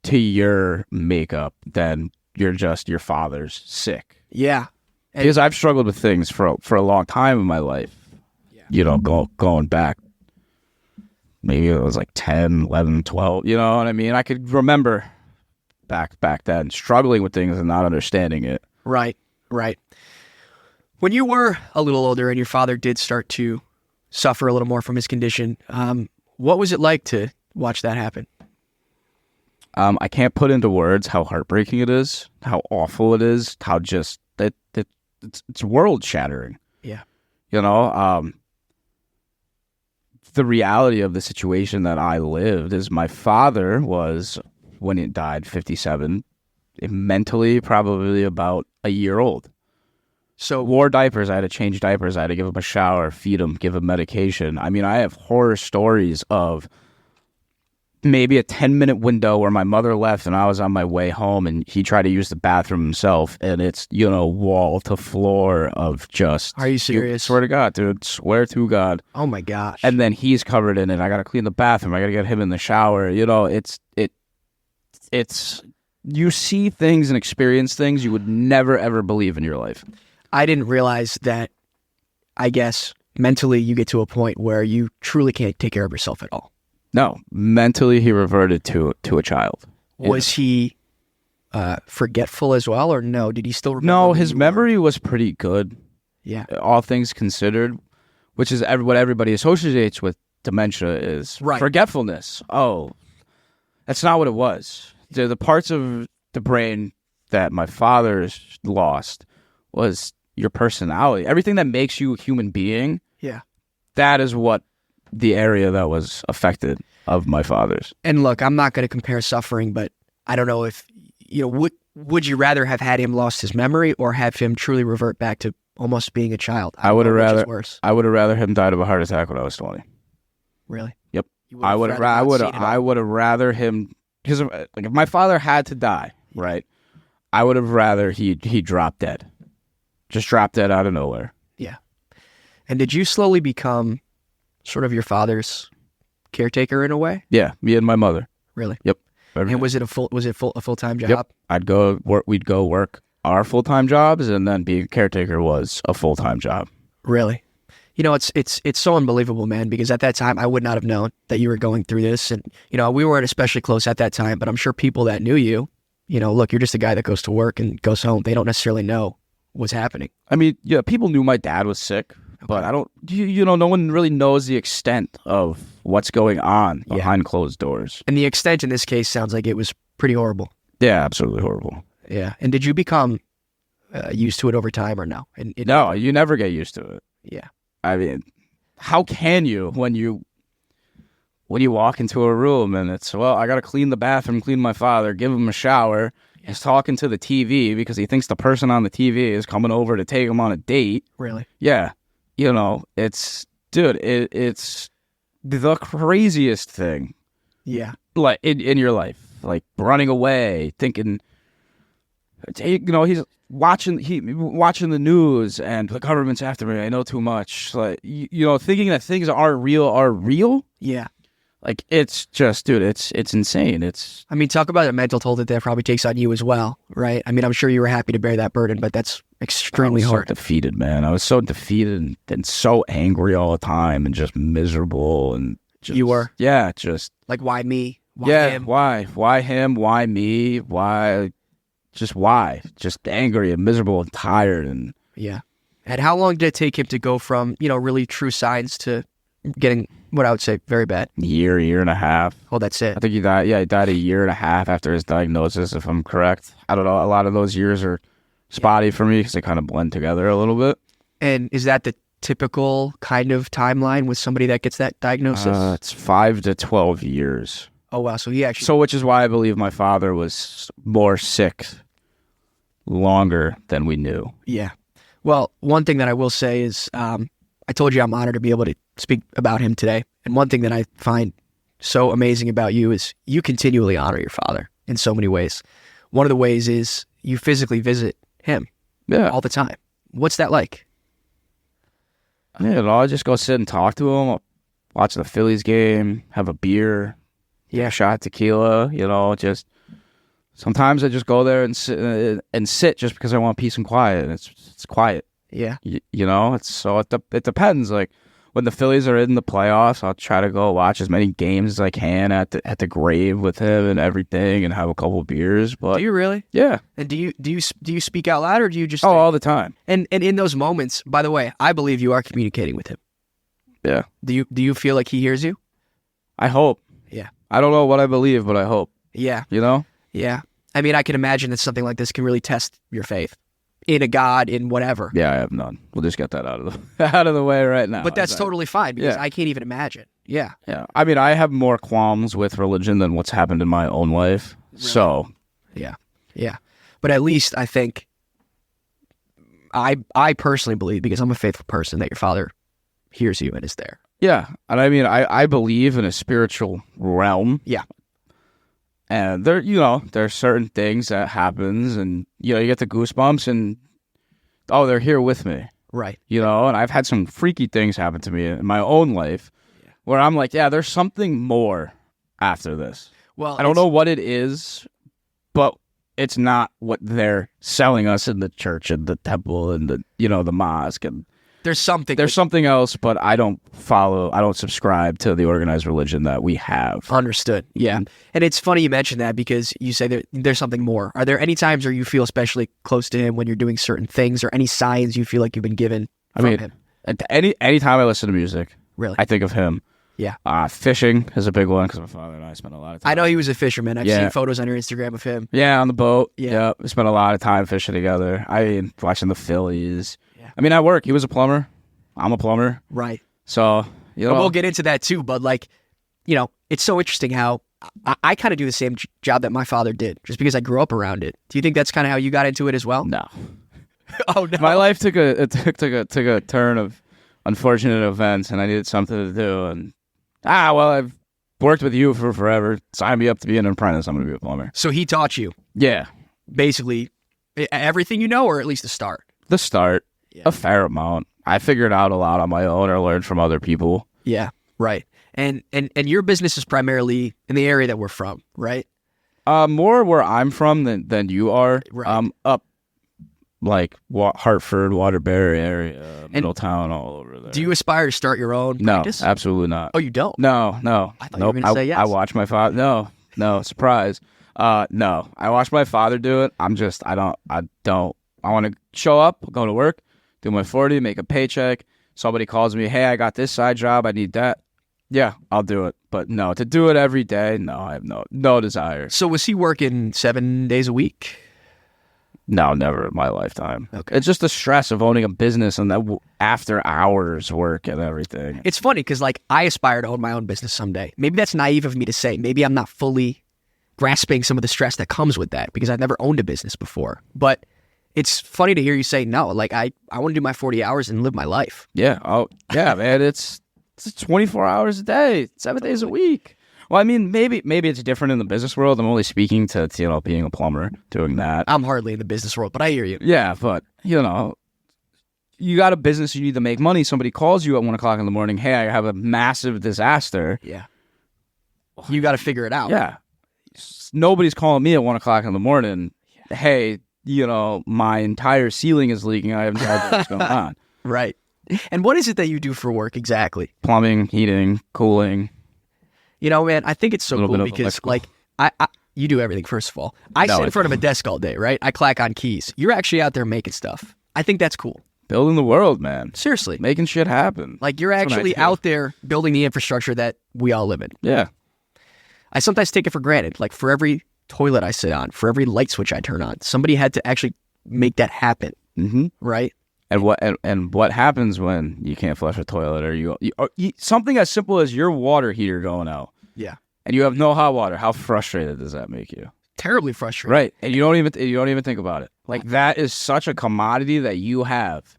to your makeup than you're just your father's sick. Yeah. Because I've struggled with things for a long time in my life. Yeah. Going back maybe it was like 10, 11, 12, you know what I mean? I could remember back then struggling with things and not understanding it. Right. When you were a little older and your father did start to suffer a little more from his condition, what was it like to watch that happen? I can't put into words how heartbreaking it is, how awful it is, how just it's world shattering. Yeah. You know, the reality of the situation that I lived is my father was, when he died, 57, mentally probably about a year old. So wore diapers. I had to change diapers. I had to give him a shower, feed him, give him medication. I mean, I have horror stories of maybe a 10-minute window where my mother left and I was on my way home and he tried to use the bathroom himself, and it's, you know, wall to floor of just... Are you serious? Swear to God, dude. Swear to God. Oh my gosh. And then he's covered in it. I got to clean the bathroom. I got to get him in the shower. You know, it's you see things and experience things you would never, ever believe in your life. I didn't realize that, I guess, mentally you get to a point where you truly can't take care of yourself at all. No, mentally he reverted to a child. Was he forgetful as well, or no? Did he still remember? No, his memory was pretty good. Yeah. All things considered, which is what everybody associates with dementia is forgetfulness. Oh, that's not what it was. The parts of the brain that my father's lost was your personality. Everything that makes you a human being. Yeah. That is what the area that was affected of my father's. And look, I'm not going to compare suffering, but I don't know if, you know, would you rather have had him lost his memory or have him truly revert back to almost being a child? I would have rather him died of a heart attack when I was 20. Really? Yep. I would have rather him, because like if my father had to die, right? I would have rather he dropped dead. Just dropped dead out of nowhere. Yeah. And did you slowly become sort of your father's caretaker in a way? Yeah, me and my mother. Really? Yep. And was it a full-time job? Yep. I'd go work. We'd go work our full-time jobs, and then being a caretaker was a full-time job. Really? You know, it's so unbelievable, man, because at that time I would not have known that you were going through this, and you know, we weren't especially close at that time, but I'm sure people that knew you, you know, look, you're just a guy that goes to work and goes home. They don't necessarily know what's happening. I mean, yeah, people knew my dad was sick. But I don't, you know, no one really knows the extent of what's going on behind closed doors. And the extent in this case sounds like it was pretty horrible. Yeah, absolutely horrible. Yeah. And did you become used to it over time or no? No, you never get used to it. Yeah. I mean, how can you when you walk into a room and it's, well, I got to clean the bathroom, clean my father, give him a shower. Yeah. He's talking to the TV because he thinks the person on the TV is coming over to take him on a date. Really? Yeah. You know, it's the craziest thing. Yeah. Like in your life, like running away, thinking, you know, he's watching the news and the government's after me. I know too much. Like, you know, thinking that things are real. Yeah. Like, it's just, dude, it's insane. I mean, talk about a mental toll that probably takes on you as well, right? I mean, I'm sure you were happy to bear that burden, but that's extremely hard. I was so defeated, man. I was so defeated and so angry all the time and just miserable. And just, you were? Yeah, just. Like, why me? Why him? Why? Why him? Why me? Why? Just why? Just angry and miserable and tired. And yeah. And how long did it take him to go from, you know, really true signs to getting what I would say very bad? Year and a half. Oh, that's it. I think he died. Yeah, he died a year and a half after his diagnosis, if I'm correct. I don't know. A lot of those years are spotty for me because they kind of blend together a little bit. And is that the typical kind of timeline with somebody that gets that diagnosis? It's 5 to 12 years. Oh, wow. So he actually... So which is why I believe my father was more sick longer than we knew. Yeah. Well, one thing that I will say is I told you I'm honored to be able to speak about him today. And one thing that I find so amazing about you is you continually honor your father in so many ways. One of the ways is you physically visit him all the time. What's that like? You know, I just go sit and talk to him, watch the Phillies game, have a beer, a shot of tequila, you know, just sometimes I just go there and sit just because I want peace and quiet. And it's quiet. Yeah. You know, it depends. Like when the Phillies are in the playoffs, I'll try to go watch as many games as I can at the grave with him and everything, and have a couple of beers. But Do you really? yeah. And do you speak out loud, or do you just all the time. And in those moments, by the way, I believe you are communicating with him. Yeah. Do you feel like he hears you? I hope. Yeah. I don't know what I believe, but I hope. Yeah. You know? Yeah. I mean, I can imagine that something like this can really test your faith in a God, in whatever. Yeah, I have none. We'll just get that out of the way right now. But that's totally fine, because I can't even imagine. Yeah. Yeah. I mean, I have more qualms with religion than what's happened in my own life. Really? So. Yeah. Yeah. But at least I think I personally believe, because I'm a faithful person, that your Father hears you and is there. Yeah. And I mean, I believe in a spiritual realm. Yeah. And there's certain things that happens, and, you get the goosebumps, and, they're here with me. Right. And I've had some freaky things happen to me in my own life where I'm like, yeah, there's something more after this. Well, I don't know what it is, but it's not what they're selling us in the church and the temple and the mosque, and there's something else, but I don't subscribe to the organized religion that we have. Understood. Yeah. And it's funny you mention that, because you say there's something more. Are there any times where you feel especially close to him when you're doing certain things, or any signs you feel like you've been given from him? Any time I listen to music, really, I think of him. Yeah. Fishing is a big one, because my father and I spent a lot of time. I know he was a fisherman. I've seen photos on your Instagram of him. Yeah, on the boat. Yeah. We spent a lot of time fishing together. I mean, watching the Phillies. Yeah. I mean, at work, he was a plumber. I'm a plumber. Right. So, we'll get into that too, but it's so interesting how I kind of do the same job that my father did, just because I grew up around it. Do you think that's kind of how you got into it as well? No. Oh, no. My life took a turn of unfortunate events, and I needed something to do, and I've worked with you for forever. Sign me up to be an apprentice. I'm going to be a plumber. So he taught you? Yeah. Basically everything you know, or at least the start? The start. Yeah. A fair amount. I figured out a lot on my own, or learned from other people. Yeah, right. And your business is primarily in the area that we're from, right? More where I'm from than you are. Right. Up like Hartford, Waterbury area, Middletown, all over there. Do you aspire to start your own practice? No, absolutely not. Oh, you don't? No. I thought you were going to say yes. I watch my father. No, surprise. No, I watch my father do it. I want to show up, go to work, do my 40, make a paycheck. Somebody calls me, hey, I got this side job, I need that. Yeah, I'll do it. But no, to do it every day, no, I have no desire. So was he working 7 days a week? No, never in my lifetime. Okay. It's just the stress of owning a business and that after hours work and everything. It's funny because I aspire to own my own business someday. Maybe that's naive of me to say. Maybe I'm not fully grasping some of the stress that comes with that, because I've never owned a business before. But it's funny to hear you say no. I want to do my 40 hours and live my life. Yeah. Oh, yeah, man. It's 24 hours a day, 7 days a week. Well, I mean, maybe it's different in the business world. I'm only speaking to being a plumber, doing that. I'm hardly in the business world, but I hear you. Yeah, but you got a business, you need to make money. Somebody calls you at 1 o'clock in the morning. Hey, I have a massive disaster. Yeah. You got to figure it out. Yeah. Nobody's calling me at 1 o'clock in the morning. Yeah. Hey, my entire ceiling is leaking. I have no idea what's going on. Right. And what is it that you do for work exactly? Plumbing, heating, cooling. Man, I think it's so cool because you do everything, first of all. I sit in front of a desk all day, right? I clack on keys. You're actually out there making stuff. I think that's cool. Building the world, man. Seriously. Making shit happen. You're actually out there building the infrastructure that we all live in. Yeah. I sometimes take it for granted. For every toilet I sit on, for every light switch I turn on, somebody had to actually make that happen. Mm-hmm. Right? And what happens when you can't flush a toilet, or you something as simple as your water heater going out? Yeah. And you have no hot water. How frustrated does that make you? Terribly frustrated. Right. And you don't even think about it. That is such a commodity that you have.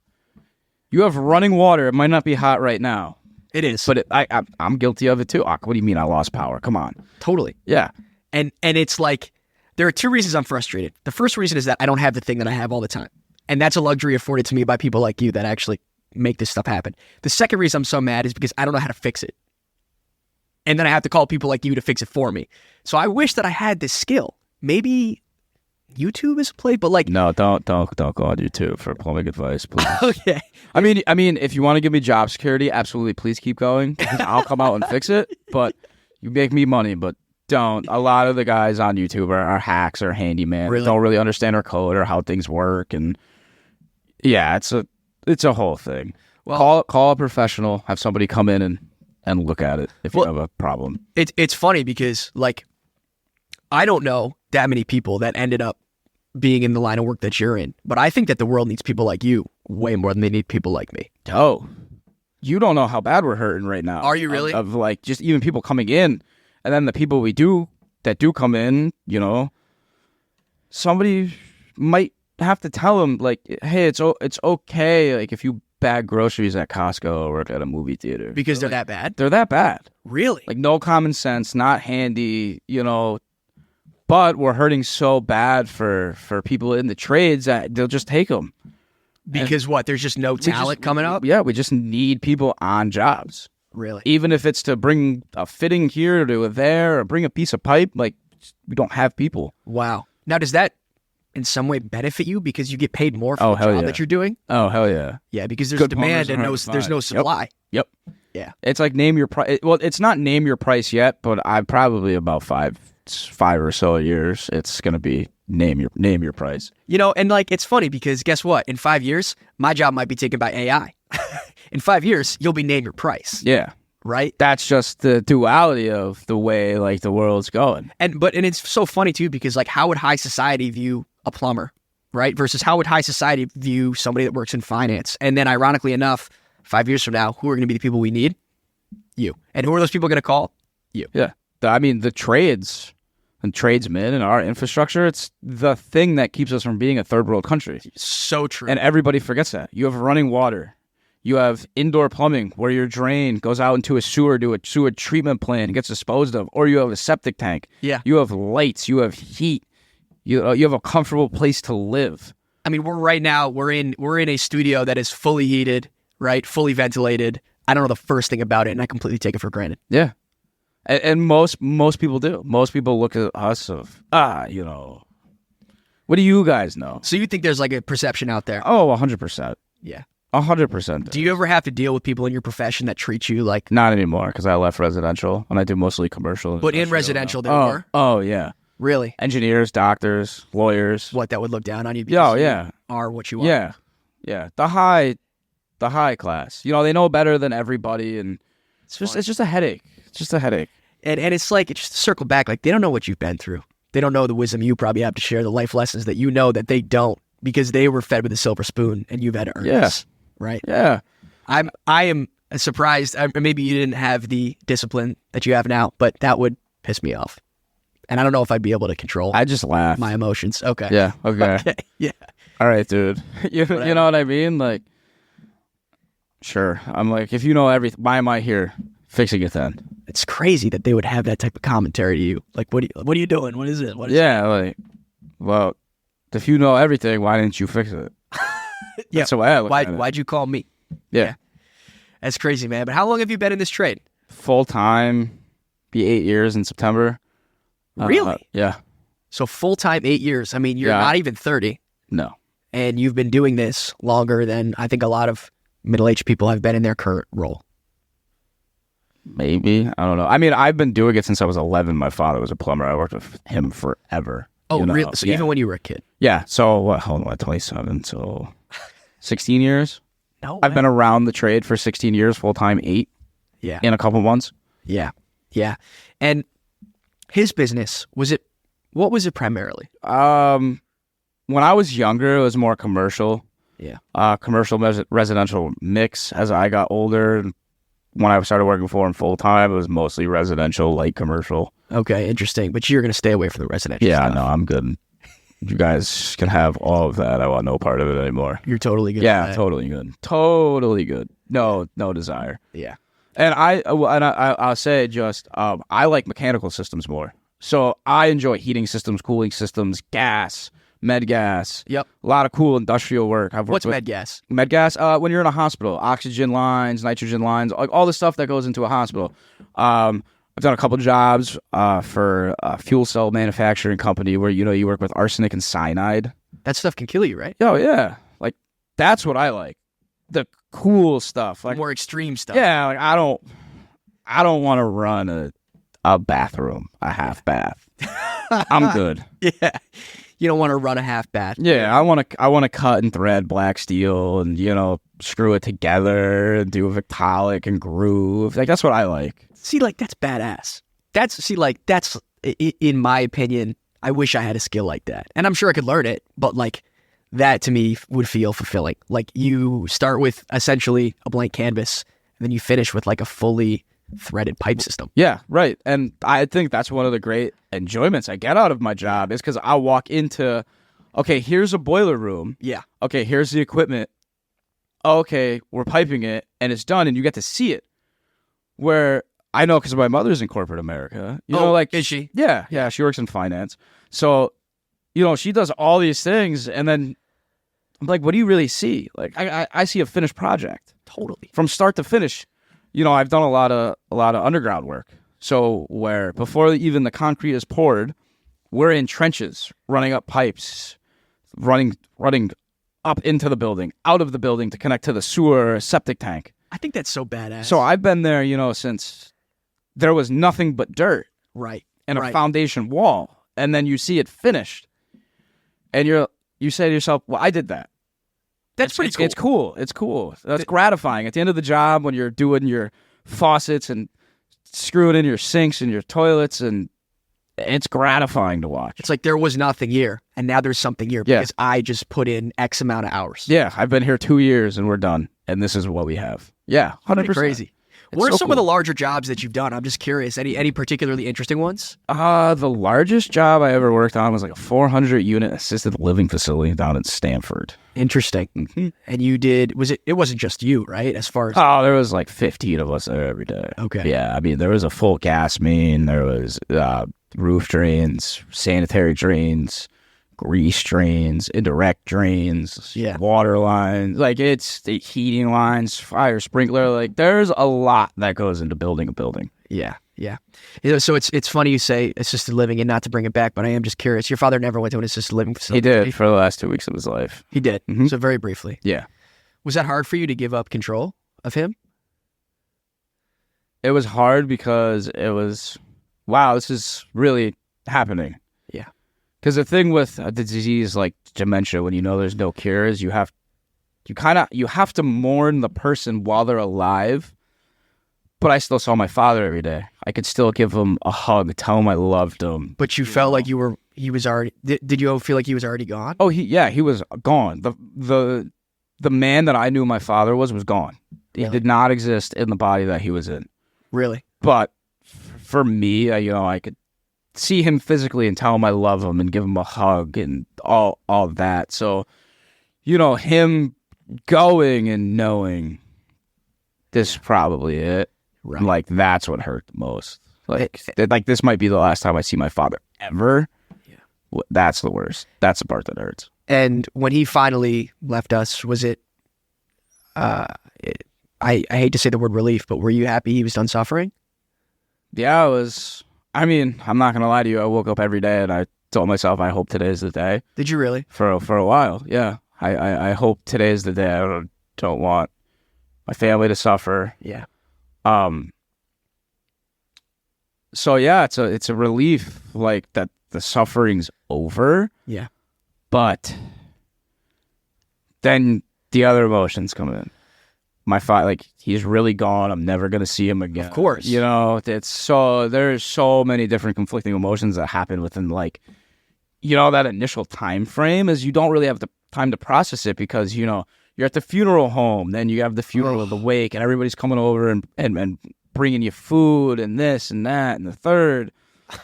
You have running water. It might not be hot right now. It is. But I'm guilty of it too. What do you mean I lost power? Come on. Totally. Yeah. And it's there are two reasons I'm frustrated. The first reason is that I don't have the thing that I have all the time. And that's a luxury afforded to me by people like you that actually make this stuff happen. The second reason I'm so mad is because I don't know how to fix it. And then I have to call people like you to fix it for me. So I wish that I had this skill. Maybe YouTube is a place, but like No, don't go on YouTube for plumbing advice, please. okay. I mean, if you want to give me job security, absolutely, please keep going. Because I'll come out and fix it. But you make me money, but don't. A lot of the guys on YouTube are hacks or handyman. Really? Don't really understand our code or how things work, and yeah, it's a whole thing. Well, Call a professional. Have somebody come in and look at it if you have a problem. It's funny because like I don't know that many people that ended up being in the line of work that you're in, but I think that the world needs people like you way more than they need people like me. Oh, you don't know how bad we're hurting right now. Are you really? Of like just even people coming in, and then the people that do come in, you know, somebody might have to tell them like, hey, it's okay, like if you bag groceries at Costco or at a movie theater Because they're that bad? They're that bad. Really? Like no common sense, not handy, you know. But we're hurting so bad for people in the trades that they'll just take them. Because what? There's just no talent coming up? Yeah, we just need people on jobs. Really? Even if it's to bring a fitting here to there or bring a piece of pipe, like we don't have people. Wow. Now, does that in some way benefit you because you get paid more for the job that you're doing? Oh, hell yeah. Yeah, because there's Good demand and plumbers there's no supply. Yep. Yeah. It's like name your price. Well, it's not name your price yet, but I'm probably about five or so years. It's going to be name your price. You know, and like it's funny because guess what? In 5 years, my job might be taken by AI. In 5 years, you'll be name your price. Yeah. Right? That's just the duality of the way like the world's going. And it's so funny too because like how would high society view a plumber, right? Versus how would high society view somebody that works in finance? And then ironically enough, 5 years from now, who are going to be the people we need? You. And who are those people going to call? You. Yeah. I mean, the trades and tradesmen and our infrastructure, it's the thing that keeps us from being a third world country. So true. And everybody forgets that. You have running water. You have indoor plumbing where your drain goes out into a sewer to a sewer treatment plant and gets disposed of. Or you have a septic tank. Yeah. You have lights. You have heat. You have a comfortable place to live. I mean, we're in a studio that is fully heated, right? Fully ventilated. I don't know the first thing about it, and I completely take it for granted. Yeah. And most people do. Most people look at us of, you know, what do you guys know? So you think there's like a perception out there? Oh, 100%. Yeah. 100%. Do you ever have to deal with people in your profession that treat you like... Not anymore, because I left residential, and I do mostly commercial. But in residential there were? Oh, yeah. Really? Engineers, doctors, lawyers. What, that would look down on you because yeah. you are what you are? Yeah. Yeah. The high class. You know, they know better than everybody, and it's just a headache. It's just a headache. And it's like, it's just to circle back, like they don't know what you've been through. They don't know the wisdom you probably have to share, the life lessons that you know that they don't, because they were fed with a silver spoon and you've had to earn this. Right? Yeah. I am surprised. Maybe you didn't have the discipline that you have now, but that would piss me off. And I don't know if I'd be able to control I just laugh. my emotions. Okay. Yeah. Okay. Okay. Yeah. All right, dude. You know what I mean? Like, sure. I'm like, if you know everything, why am I here fixing it then? It's crazy that they would have that type of commentary to you. Like, what are you doing? What is it? What is like, well, if you know everything, why didn't you fix it? Yeah. That's the way I look at it. Why'd you call me? Yeah. That's crazy, man. But how long have you been in this trade? Full time, be 8 years in September. Really? Yeah. So full time 8 years. I mean, you're not even 30. No. And you've been doing this longer than I think a lot of middle-aged people have been in their current role. Maybe. I don't know. I mean, I've been doing it since I was 11. My father was a plumber. I worked with him forever. Oh, you know? really? So even when you were a kid? Yeah. So, hold on, 27, so 16 years? No I've been around the trade for 16 years, full-time 8. Yeah. In a couple months. Yeah. Yeah. And his business, what was it primarily? When I was younger, it was more commercial. Yeah. Commercial residential mix. As I got older, when I started working for him full-time, it was mostly residential, light commercial. Okay, interesting. But you're going to stay away from the residential stuff. No, I'm good. You guys can have all of that. I want no part of it anymore. You're totally good. Yeah, totally good. Totally good. No desire. Yeah. And I'll say just I like mechanical systems more. So I enjoy heating systems, cooling systems, gas, med gas. Yep. A lot of cool industrial work. What's med gas? Med gas, when you're in a hospital, oxygen lines, nitrogen lines, like all the stuff that goes into a hospital. I've done a couple jobs for a fuel cell manufacturing company where, you work with arsenic and cyanide. That stuff can kill you, right? Oh, yeah. Like, that's what I like. The cool stuff. Like, more extreme stuff. Yeah, like, I don't want to run a bathroom, a half bath. I'm good. Yeah. You don't want to run a half bath. Yeah, I want to cut and thread black steel and, screw it together and do a Victolic and groove. Like, that's what I like. See, like, that's badass. That's, in my opinion, I wish I had a skill like that. And I'm sure I could learn it, but, like, that to me would feel fulfilling. Like, you start with essentially a blank canvas, and then you finish with, like, a fully threaded pipe system. Yeah, right. And I think that's one of the great enjoyments I get out of my job is because I'll walk into, okay, here's a boiler room. Yeah. Okay, here's the equipment. Okay, we're piping it, and it's done, and you get to see it. Where I know because my mother's in corporate America. Is she? Yeah, she works in finance. So, she does all these things, and then I'm like, what do you really see? Like, I see a finished project. Totally. From start to finish. I've done a lot of underground work. So where before even the concrete is poured, we're in trenches, running up pipes, running up into the building, out of the building to connect to the sewer septic tank. I think that's so badass. So I've been there, since there was nothing but dirt. Right. And a foundation wall. And then you see it finished. And you say to yourself, well, I did that. That's pretty cool. It's cool. That's gratifying. At the end of the job, when you're doing your faucets and screwing in your sinks and your toilets, and it's gratifying to watch. It's like there was nothing here, and now there's something here because I just put in X amount of hours. Yeah, I've been here 2 years, and we're done, and this is what we have. Yeah, 100%. Crazy. What are some of the larger jobs that you've done? I'm just curious. Any particularly interesting ones? The largest job I ever worked on was like a 400-unit assisted living facility down in Stamford. Interesting. Mm-hmm. And you did, it wasn't just you, right? As far as... Oh, there was like 15 of us there every day. Okay. Yeah, I mean, there was a full gas main. There was roof drains, sanitary drains, grease drains, indirect drains, water lines, like it's the heating lines, fire sprinkler. Like there's a lot that goes into building a building. Yeah. So it's funny you say assisted living, and not to bring it back, but I am just curious. Your father never went to an assisted living facility? He did for the last 2 weeks of his life. He did. Mm-hmm. So very briefly. Yeah. Was that hard for you to give up control of him? It was hard because it was, wow, this is really happening. Yeah. Because the thing with the disease like dementia, when there's no cure, is you have to mourn the person while they're alive. But I still saw my father every day. I could still give him a hug, tell him I loved him. But you felt like he was already. Did you feel like he was already gone? Oh, he was gone. The man that I knew my father was gone. He did not exist in the body that he was in. Really? But for me, I could see him physically and tell him I love him and give him a hug and all that. So, him going and knowing this is probably it. Right. Like that's what hurt the most. Like this might be the last time I see my father ever. Yeah. That's the worst. That's the part that hurts. And when he finally left us, was it? I hate to say the word relief, but were you happy he was done suffering? Yeah, I was. I mean, I'm not gonna lie to you. I woke up every day and I told myself, I hope today's the day. Did you really? For a while, yeah. I hope today's the day. I don't want my family to suffer. Yeah. So yeah, it's a relief, like that the suffering's over. Yeah. But then the other emotions come in. My father, like, he's really gone. I'm never gonna see him again. Of course. There's so many different conflicting emotions that happen within, like, that initial time frame, is you don't really have the time to process it because you're at the funeral home, then you have the funeral of the wake, and everybody's coming over and bringing you food and this and that and the third.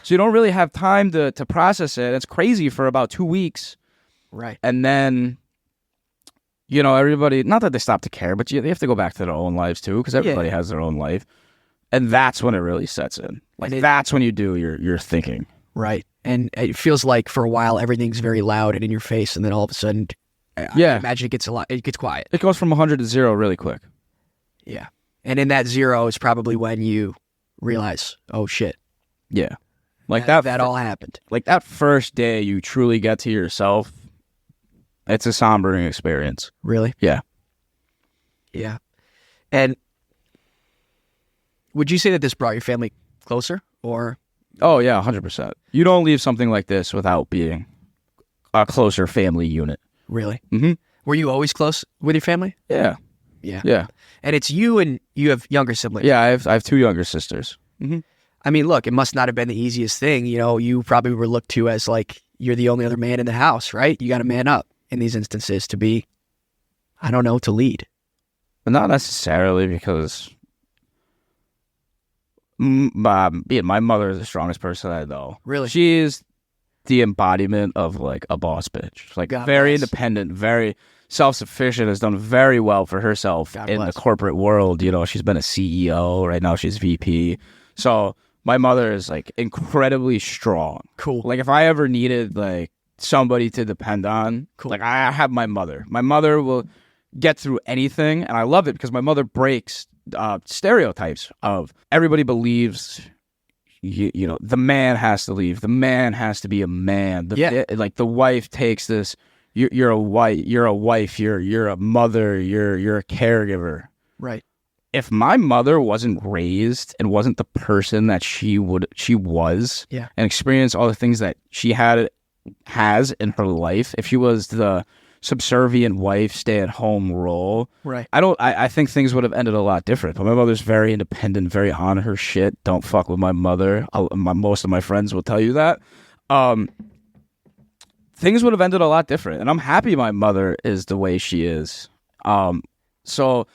So you don't really have time to process it. It's crazy for about 2 weeks. Right. And then, everybody, not that they stop to care, but they have to go back to their own lives too, because everybody has their own life. And that's when it really sets in. Like, that's when you do your thinking. Right. And it feels like for a while, everything's very loud and in your face. And then all of a sudden, I imagine it gets quiet. It goes from 100 to 0 really quick. Yeah. And in that 0 is probably when you realize, oh shit, Yeah. Like that all happened. Like that first day you truly get to yourself, it's a sombering experience. Really? Yeah. Yeah. And would you say that this brought your family closer, or? Oh yeah, 100%. You don't leave something like this without being a closer family unit. Really? Mm-hmm. Were you always close with your family? Yeah. Yeah. Yeah. And it's you, and you have younger siblings. Yeah, I have 2 younger sisters. Mm-hmm. I mean, look, it must not have been the easiest thing. You know, you probably were looked to as like you're the only other man in the house, right? You got to man up in these instances to be, I don't know, to lead. But not necessarily, because my mother is the strongest person I know. Really? She is the embodiment of like a boss bitch. Like God very bless. independent, very self-sufficient, has done very well for herself God in bless. the corporate world. You know, she's been a CEO. Right now she's VP. So my mother is like incredibly strong. Cool. Like if I ever needed like somebody to depend on, Cool. like I have my mother. My mother will get through anything, and I love it because my mother breaks stereotypes of everybody believes you know the man has to leave, the man has to be a man. Like the wife takes this. You're a wife. You're a mother. You're a caregiver. Right. If my mother wasn't raised and wasn't the person that she was, Yeah. and experienced all the things that she has in her life, if she was the subservient wife, stay-at-home role, Right. I think things would have ended a lot different. But my mother's very independent, very on her shit. Don't fuck with my mother. Most of my friends will tell you that. Things would have ended a lot different, and I'm happy my mother is the way she is. So,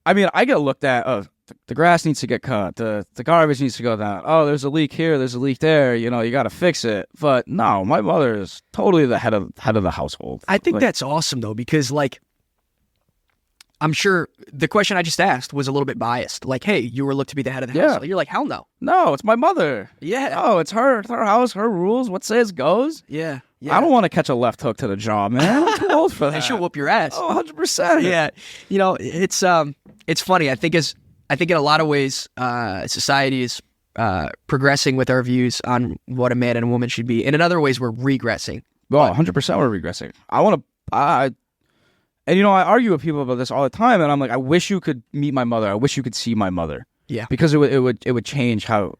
I mean, I get looked at. The grass needs to get cut. The garbage needs to go down. Oh, there's a leak here. There's a leak there. You know, you got to fix it. But no, my mother is totally the head of the household. I think that's awesome though, because like, I'm sure the question I just asked was a little bit biased. Like, hey, you were looked to be the head of the house. You're like, hell no. No, it's my mother. Yeah. Oh, it's her house, her rules. What says goes. Yeah. I don't want to catch a left hook to the jaw, man. I'm too old for that. They should whoop your ass. Oh, 100%. Yeah. You know, it's funny. I think in a lot of ways, society is progressing with our views on what a man and a woman should be. And in other ways, we're regressing. Well, 100% we're regressing. And you know, I argue with people about this all the time, and I'm like, I wish you could meet my mother. I wish you could see my mother. Yeah. Because it would change how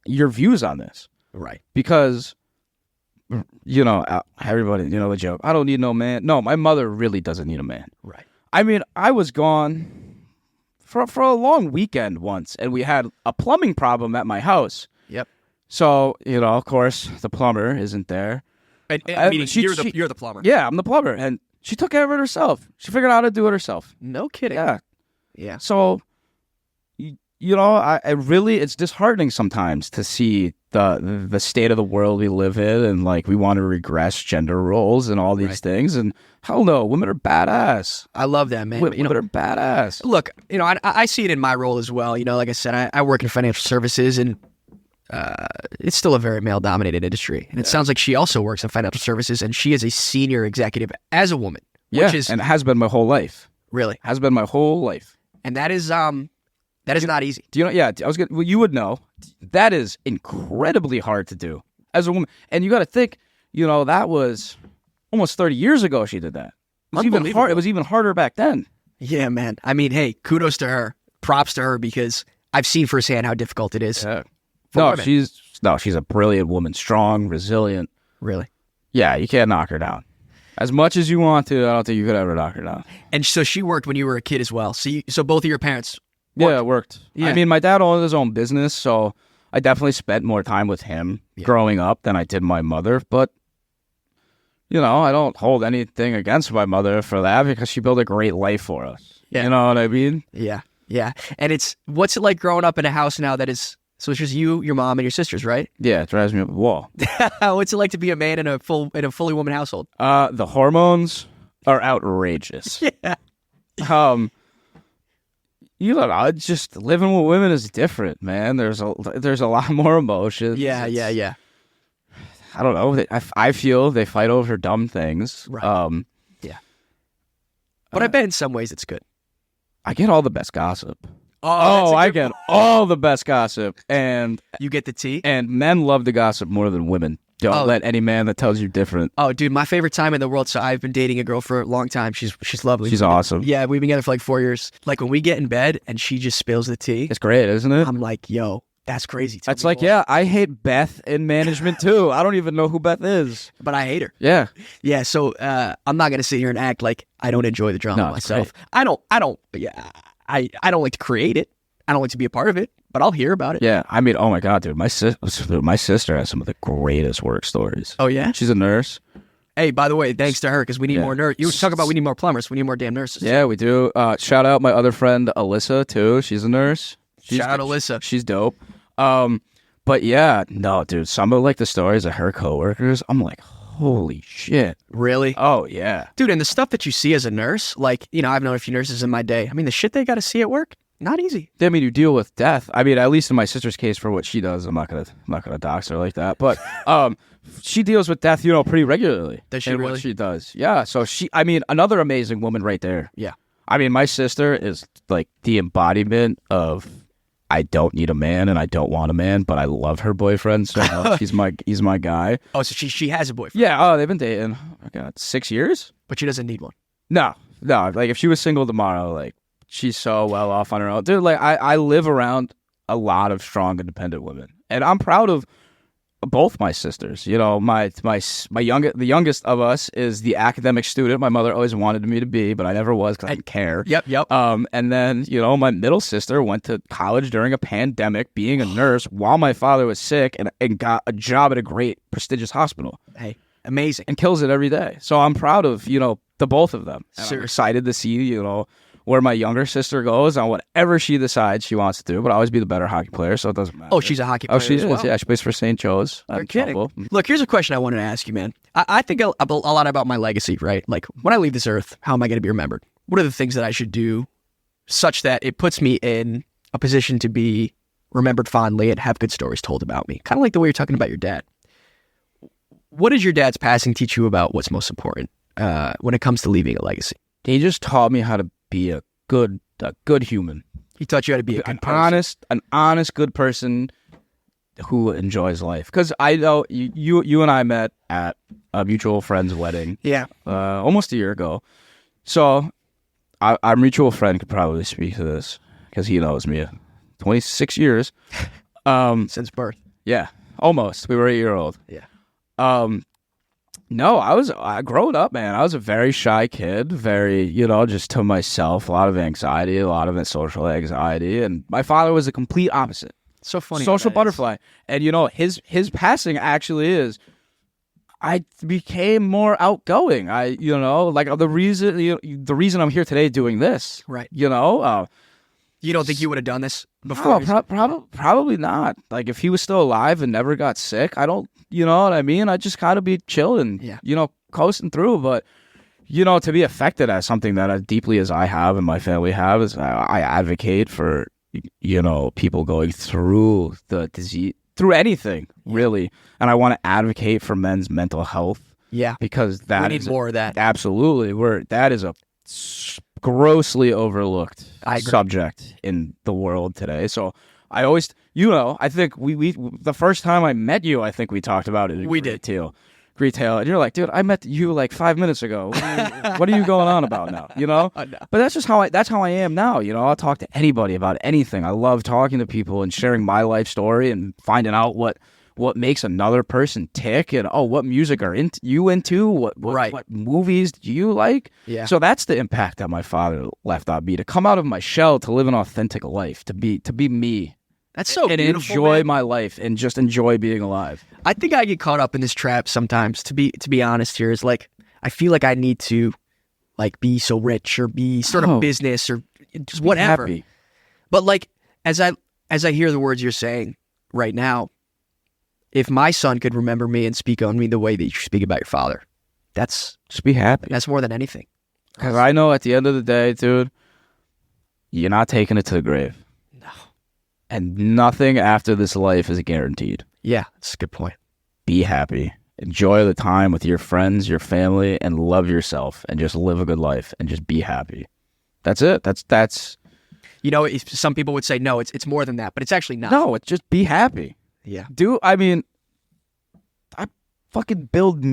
your views on this. Right. Because, you know, everybody, you know the joke. I don't need no man. No, my mother really doesn't need a man. Right. I mean, I was gone for a long weekend once, and we had a plumbing problem at my house. Yep. So, you know, of course, the plumber isn't there. And meaning you're the plumber. Yeah, I'm the plumber, and she took care of it herself. She figured out how to do it herself. No kidding. Yeah. Yeah. So, you know, I really, it's disheartening sometimes to see the state of the world we live in, and like we want to regress gender roles and all these things. And hell no, women are badass. I love that, man. Women are badass. Look, you know, I see it in my role as well. You know, like I said, I work in financial services, and it's still a very male-dominated industry. And it sounds like she also works in financial services, and she is a senior executive as a woman. Yeah, which is, and it has been my whole life. Really? Has been my whole life. And that is not easy. Do you know? Yeah, well, you would know. That is incredibly hard to do as a woman. And you got to think, you know, that was almost 30 years ago she did that. It was even hard. It was even harder back then. Yeah, man. I mean, hey, kudos to her. Props to her, because I've seen firsthand how difficult it is. Yeah. For women. She's a brilliant woman, strong, resilient. Really? Yeah, you can't knock her down. As much as you want to, I don't think you could ever knock her down. And so she worked when you were a kid as well. So both of your parents worked. Yeah, it worked. Yeah. I mean, my dad owned his own business, so I definitely spent more time with him growing up than I did my mother. But, you know, I don't hold anything against my mother for that, because she built a great life for us. Yeah. You know what I mean? Yeah, yeah. And what's it like growing up in a house now that is, so it's just you, your mom, and your sisters, right? Yeah, it drives me up the wall. What's it like to be a man in a fully woman household? The hormones are outrageous. Yeah. You know, just living with women is different, man. There's a lot more emotions. Yeah. I don't know. I feel they fight over dumb things. Right. Yeah. But I bet in some ways it's good. I get all the best gossip. Oh, I get all the best gossip, and you get the tea. And men love to gossip more than women. Don't let any man that tells you different. Oh, dude, my favorite time in the world. So I've been dating a girl for a long time. She's lovely. She's awesome. Yeah, we've been together for like 4 years. Like when we get in bed and she just spills the tea. It's great, isn't it? I'm like, yo, that's crazy. That's like, yeah, I hate Beth in management too. I don't even know who Beth is. But I hate her. Yeah. Yeah, so I'm not going to sit here and act like I don't enjoy the drama myself. I don't like to create it. I don't like to be a part of it, but I'll hear about it. Yeah, I mean, oh my God, dude, my sister has some of the greatest work stories. Oh, yeah? She's a nurse. Hey, by the way, thanks to her, because we need more nurses. You talk about we need more plumbers. We need more damn nurses. Yeah, we do. Shout out my other friend, Alyssa, too. She's a nurse. Shout out Alyssa. She's dope. But yeah, no, dude, some of like the stories of her coworkers, I'm like, holy shit. Really? Oh, yeah. Dude, and the stuff that you see as a nurse, like, I've known a few nurses in my day. I mean, the shit they got to see at work, not easy. I mean, you deal with death. I mean, at least in my sister's case, for what she does, I'm not gonna dox her like that. But she deals with death, pretty regularly. Does she really? What she does, yeah. So another amazing woman right there. Yeah. I mean, my sister is like the embodiment of I don't need a man and I don't want a man, but I love her boyfriend. So he's my guy. Oh, so she has a boyfriend? Yeah. Oh, they've been dating. Oh my God, 6 years. But she doesn't need one. No. Like if she was single tomorrow, like. She's so well off on her own. Dude, like I live around a lot of strong, independent women. And I'm proud of both my sisters. The youngest of us is the academic student my mother always wanted me to be, but I never was because I didn't care. Yep. And then, my middle sister went to college during a pandemic, being a nurse while my father was sick and got a job at a great, prestigious hospital. Hey, amazing. And kills it every day. So I'm proud of, the both of them. And I'm excited to see, where my younger sister goes on whatever she decides she wants to do, but I'll always be the better hockey player, so it doesn't matter. Oh, she's a hockey player. Oh, she is. Yeah, she plays for St. Joe's. You're kidding. Look, here's a question I wanted to ask you, man. I think a lot about my legacy, right? Like, when I leave this earth, how am I going to be remembered? What are the things that I should do such that it puts me in a position to be remembered fondly and have good stories told about me? Kind of like the way you're talking about your dad. What did your dad's passing teach you about what's most important when it comes to leaving a legacy? He just taught me how to be a good human. He taught you how to be a good person. An honest, good person who enjoys life. Because I know you and I met at a mutual friend's wedding. Yeah. Almost a year ago. So our mutual friend could probably speak to this because he knows me 26 years. Since birth. Yeah. Almost. We were 8 years old. Yeah. No, growing up, man, I was a very shy kid, very, just to myself, a lot of anxiety, a lot of social anxiety. And my father was the complete opposite. So funny. Social butterfly. And, his passing actually is, I became more outgoing. The reason I'm here today doing this. Right. You don't think you would have done this before? No, probably not. Like, if he was still alive and never got sick, I don't, you know what I mean? I'd just kind of be chilling, coasting through. But, to be affected as something that as deeply as I have and my family have is I advocate for, people going through the disease, through anything, really. And I want to advocate for men's mental health. Yeah. Because we need more of that. Absolutely. That is a grossly overlooked subject in the world today. So I always, I think we the first time I met you, I think we talked about it. We did too. Retail, and you're like, dude, I met you like 5 minutes ago. What are you going on about now? But that's just how I am now. I'll talk to anybody about anything. I love talking to people and sharing my life story and finding out what makes another person tick and what music are you into? What movies do you like? Yeah. So that's the impact that my father left on me, to come out of my shell, to live an authentic life, to be me. That's so and beautiful, enjoy man. my life and just enjoy being alive. I think I get caught up in this trap sometimes. To be honest, here is like I feel like I need to like be so rich or be sort of business or just whatever. Happy. But like as I hear the words you're saying right now, if my son could remember me and speak on me the way that you speak about your father, that's just be happy. That's more than anything. Because I know at the end of the day, dude, you're not taking it to the grave. No. And nothing after this life is guaranteed. Yeah, that's a good point. Be happy. Enjoy the time with your friends, your family, and love yourself, and just live a good life and just be happy. That's it. That's. You know, some people would say, no, it's more than that, but it's actually not. No, it's just be happy. Yeah. I mean, I fucking build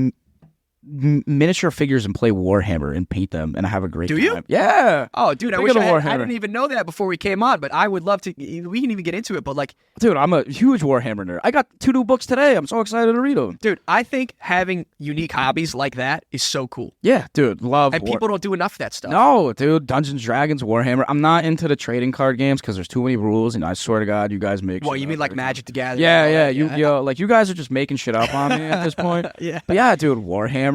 miniature figures and play Warhammer and paint them and I have a great time. Do you? Yeah. Oh, dude, I didn't even know that before we came on, but I would love to. We can even get into it, but like, dude, I'm a huge Warhammer nerd. I got 2 new books today. I'm so excited to read them. Dude, I think having unique hobbies like that is so cool. Yeah, dude, love. And people don't do enough of that stuff. No, dude, Dungeons, Dragons, Warhammer. I'm not into the trading card games because there's too many rules, and I swear to God, you guys make. Well, you mean like Magic the Gathering? Yeah. You guys are just making shit up on me at this point. Yeah. But yeah, dude, Warhammer.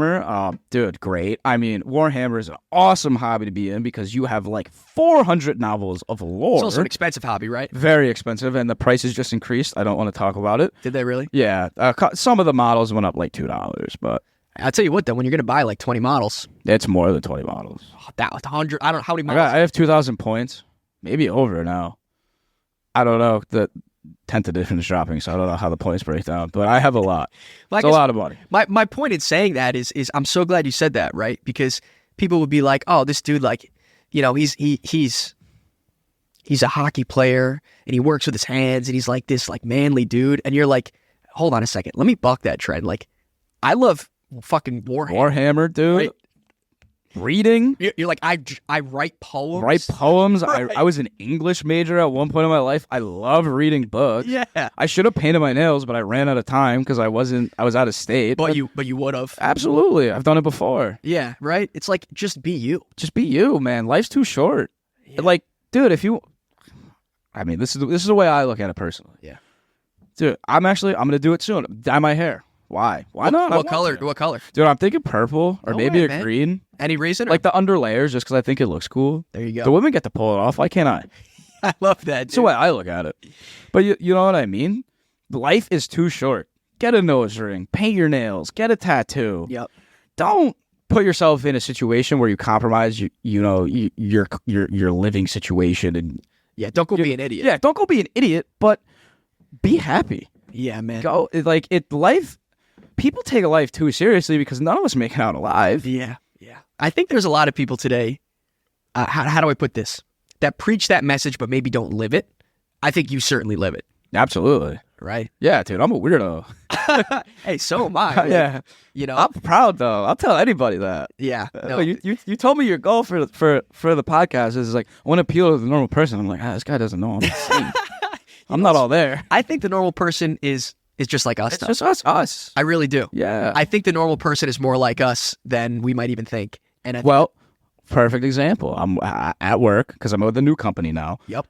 Dude, great. I mean, Warhammer is an awesome hobby to be in because you have like 400 novels of lore. It's also an expensive hobby, right? Very expensive, and the prices just increased. I don't want to talk about it. Did they really? Yeah. Some of the models went up like $2, but I'll tell you what, though, when you're going to buy like 20 models. It's more than 20 models. Oh, that 100, I don't know how many models. I have 2,000 points. Maybe over now. I don't know. The 10th edition is dropping, so I don't know how the points break down, but I have a lot. It's a lot of money. My point in saying that is I'm so glad you said that, right? Because people would be like, oh, this dude, like, you know, he's a hockey player and he works with his hands and he's like this like manly dude. And you're like, hold on a second. Let me buck that trend. Like, I love fucking Warhammer, dude. Right? Reading. You're like, I write poems. Write poems. Right. I was an English major at one point in my life. I love reading books. Yeah. I should have painted my nails, but I ran out of time because I was out of state. But you would have. Absolutely. I've done it before. Yeah, right? It's like, just be you. Just be you, man. Life's too short. Yeah. Like, dude, I mean, this is the way I look at it personally. Yeah. Dude, I'm going to do it soon. Dye my hair. Why? Why not? What color? What color? Dude, I'm thinking purple or maybe a man. green. Any reason? Like the under layers, just because I think it looks cool. There you go. The women get to pull it off. Why can't I? I love that, dude. That's the way I look at it. But you know what I mean? Life is too short. Get a nose ring. Paint your nails. Get a tattoo. Yep. Don't put yourself in a situation where you compromise your living situation and Yeah, don't go be an idiot. yeah, don't go be an idiot, but be happy. Yeah, man. Go like it. Life. People take life too seriously because none of us make it out alive. Yeah. I think there's a lot of people today, how do I put this, that preach that message but maybe don't live it. I think you certainly live it. Absolutely. Right? Yeah, dude, I'm a weirdo. Hey, so am I. Like, yeah. You know? I'm proud, though. I'll tell anybody that. Yeah. No. You told me your goal for the podcast is like, I want to appeal to the normal person. I'm like, this guy doesn't know I'm insane. I'm not all there. I think the normal person is just like us. It's just us. I really do. Yeah. I think the normal person is more like us than we might even think. And well, perfect example. I'm at work because I'm with a new company now. Yep.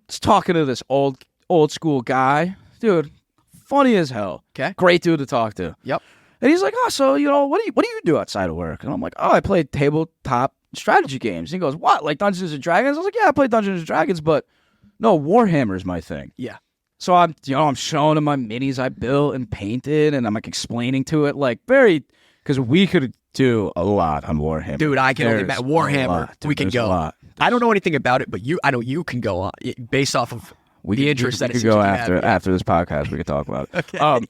Just talking to this old school guy, dude. Funny as hell. Okay. Great dude to talk to. Yep. And he's like, oh, so what do you do outside of work? And I'm like, oh, I play tabletop strategy games. And he goes, what? Like Dungeons and Dragons? I was like, yeah, I play Dungeons and Dragons, but no, Warhammer's my thing. Yeah. So I'm showing him my minis I built and painted, and I'm like explaining to it like because we could do a lot on Warhammer. Dude, I can only imagine Warhammer. Dude, we can go. A lot. I don't know anything about it, but I know you can go on based off of the interest that we it could seems go to after this podcast. We could talk about it. Okay.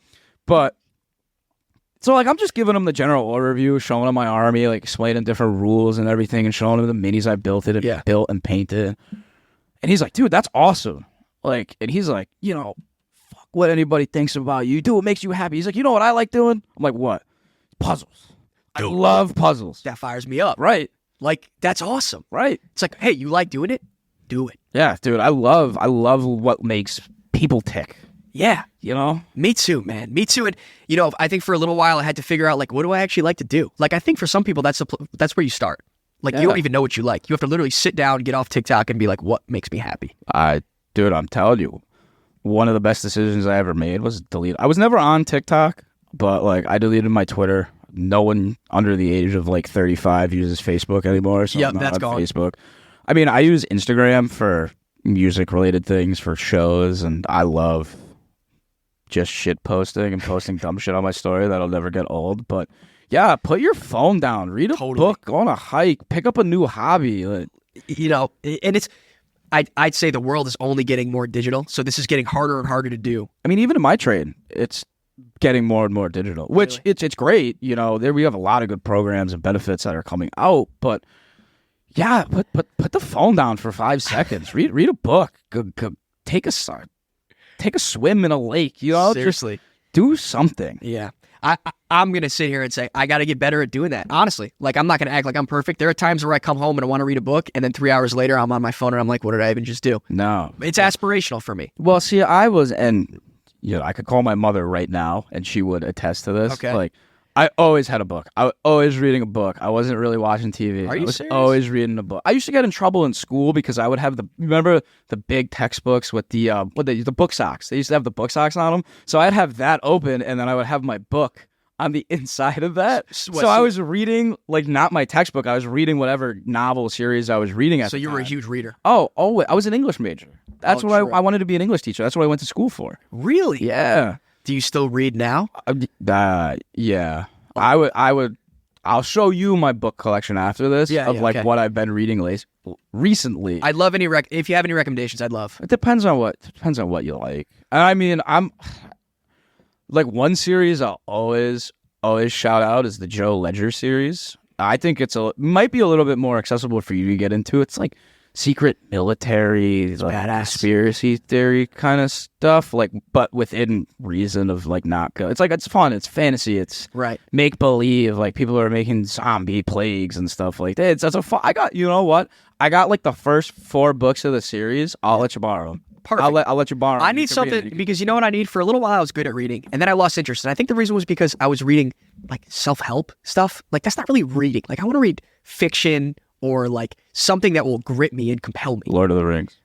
But so like I'm just giving him the general overview, showing him my army, like explaining different rules and everything, and showing him the minis I built built and painted. And he's like, dude, that's awesome. Like, and he's like, fuck what anybody thinks about you. Do what makes you happy. He's like, you know what I like doing? I'm like, what? Puzzles. I love puzzles. That fires me up. Right. Like, that's awesome. Right. It's like, hey, you like doing it? Do it. Yeah, dude. I love what makes people tick. Yeah. Me too, man. Me too. And, I think for a little while I had to figure out, like, what do I actually like to do? Like, I think for some people, that's where you start. Like, you don't even know what you like. You have to literally sit down, get off TikTok, and be like, what makes me happy? Dude, I'm telling you, one of the best decisions I ever made was delete. I was never on TikTok, but like I deleted my Twitter. No one under the age of like 35 uses Facebook anymore. So I'm not that's on gone. Facebook. I mean, I use Instagram for music-related things, for shows, and I love just shit posting and posting dumb shit on my story that'll never get old. But yeah, put your phone down, read a book, go on a hike, pick up a new hobby. And it's. I'd say the world is only getting more digital, so this is getting harder and harder to do. I mean, even in my trade, it's getting more and more digital, which it's great. There we have a lot of good programs and benefits that are coming out, but Yeah, put the phone down for 5 seconds. Read a book. Go take a swim in a lake. You know, Seriously. just do something. Yeah. I'm going to sit here and say, I got to get better at doing that. Honestly, like, I'm not going to act like I'm perfect. There are times where I come home and I want to read a book, and then 3 hours later, I'm on my phone and I'm like, what did I even just do? No. It's aspirational for me. Well, see, I was, and I could call my mother right now, and she would attest to this. Okay. Like, I always had a book. I was always reading a book. I wasn't really watching TV. Are you I was serious? always reading a book. I used to get in trouble in school because I would have remember the big textbooks with the book socks. They used to have the book socks on them. So I'd have that open, and then I would have my book on the inside of that. So I was reading, like, not my textbook. I was reading whatever novel series I was reading at the time. So you were a huge reader. Oh, I was an English major. That's what I wanted to be an English teacher. That's what I went to school for. Really? Yeah. Do you still read now? Yeah. I'll show you my book collection after this okay. what I've been reading recently. I'd love if you have any recommendations, I'd love. It depends on what you like. And I mean, I'm like, one series I'll always shout out is the Joe Ledger series. I think might be a little bit more accessible for you to get into. It's like secret military, like conspiracy theory kind of stuff, like, but within reason of, like, not good. It's like, it's fun, it's fantasy, it's right, make believe, like, people are making zombie plagues and stuff like that. It's a fun. You know what? I got like the first 4 books of the series. I'll let you borrow them. Perfect. I'll let you borrow them. I need something because you know what I need? For a little while I was good at reading, and then I lost interest. And I think the reason was because I was reading, like, self-help stuff. Like, that's not really reading. Like, I want to read fiction or, like, something that will grip me and compel me. Lord of the Rings.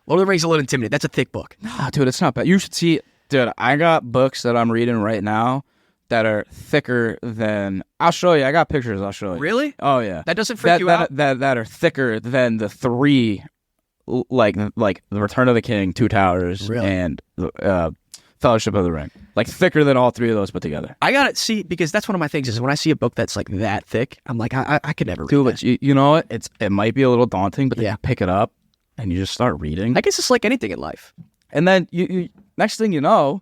Lord of the Rings is a little intimidating. That's a thick book. Nah, dude, it's not bad. You should see, dude, I got books that I'm reading right now that are thicker than, I'll show you. I got pictures. I'll show you. Really? Oh, yeah. That doesn't freak you out? That are thicker than the 3, like The Return of the King, Two Towers, really? And Fellowship of the Ring. Like, thicker than all 3 of those put together. I gotta see, because that's one of my things is when I see a book that's like that thick, I'm like, I could never read Dude, that. but you know what? It might be a little daunting, but then you pick it up and you just start reading. I guess it's like anything in life. And then you next thing you know,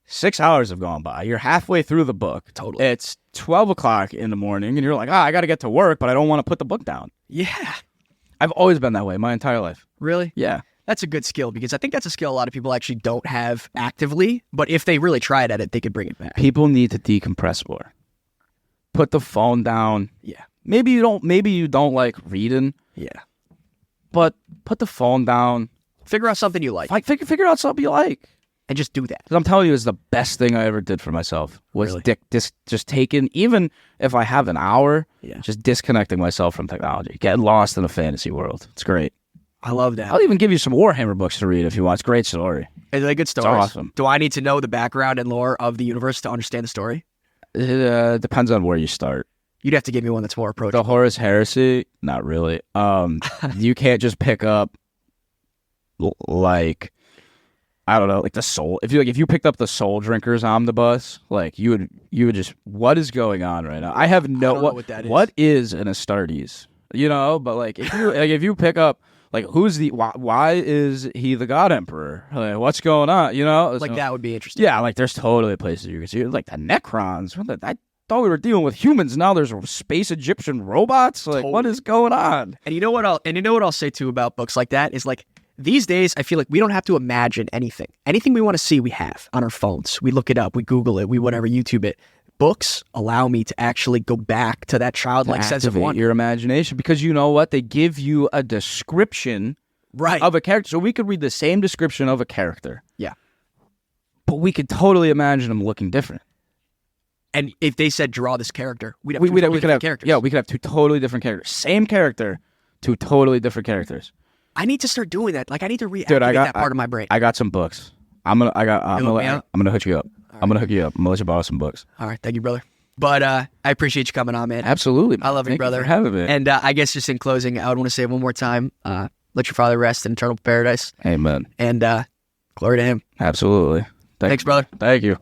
6 hours have gone by. You're halfway through the book. Totally. It's 12 o'clock in the morning, and you're like, I got to get to work, but I don't want to put the book down. Yeah. I've always been that way my entire life. Really? Yeah. That's a good skill, because I think that's a skill a lot of people actually don't have actively, but if they really tried at it, they could bring it back. People need to decompress more. Put the phone down. Yeah. Maybe you don't like reading. Yeah. But put the phone down. Figure out something you like. Figure out something you like. And just do that. 'Cause I'm telling you, it's the best thing I ever did for myself. Was Really? just taking, even if I have an hour, Yeah. just disconnecting myself from technology. Getting lost in a fantasy world. It's great. I love that. I'll even give you some Warhammer books to read if you want. It's a great story. Are they good stories? It's awesome. Do I need to know the background and lore of the universe to understand the story? It depends on where you start. You'd have to give me one that's more approachable. The Horus Heresy, not really. You can't just pick up like, I don't know, like the Soul. If you picked up the Soul Drinkers omnibus, like you would just, what is going on right now? I have no I don't know what that is. What is an Astartes? You know, but like if you pick up, like, why is he the God Emperor? Like, what's going on? You know, Like, that would be interesting. Yeah, like there's totally places you can see, like the Necrons. I thought we were dealing with humans. Now there's space Egyptian robots. Like, what is going on? And you know what I'll say too about books like that is, like, these days I feel like we don't have to imagine anything. Anything we want to see, we have on our phones. We look it up, we Google it, we whatever, YouTube it. Books allow me to actually go back to that childlike sense of wonder. Your imagination, because you know what? They give you a description of a character. So we could read the same description of a character. Yeah. But we could totally imagine them looking different. And if they said draw this character, we'd have we two could different have characters. Yeah, we could have 2 totally different characters. Same character, 2 totally different characters. I need to start doing that. Like, I need to reactivate that part of my brain. I got some books. I'm gonna hook you up. I'm gonna hook you up. I'm gonna let you borrow some books. All right, thank you, brother. But I appreciate you coming on, man. Absolutely, man. I love you, brother. Thank you for having me. And I guess just in closing, I would want to say one more time, let your father rest in eternal paradise. Amen. And glory to him. Absolutely. Thanks, brother. Thank you.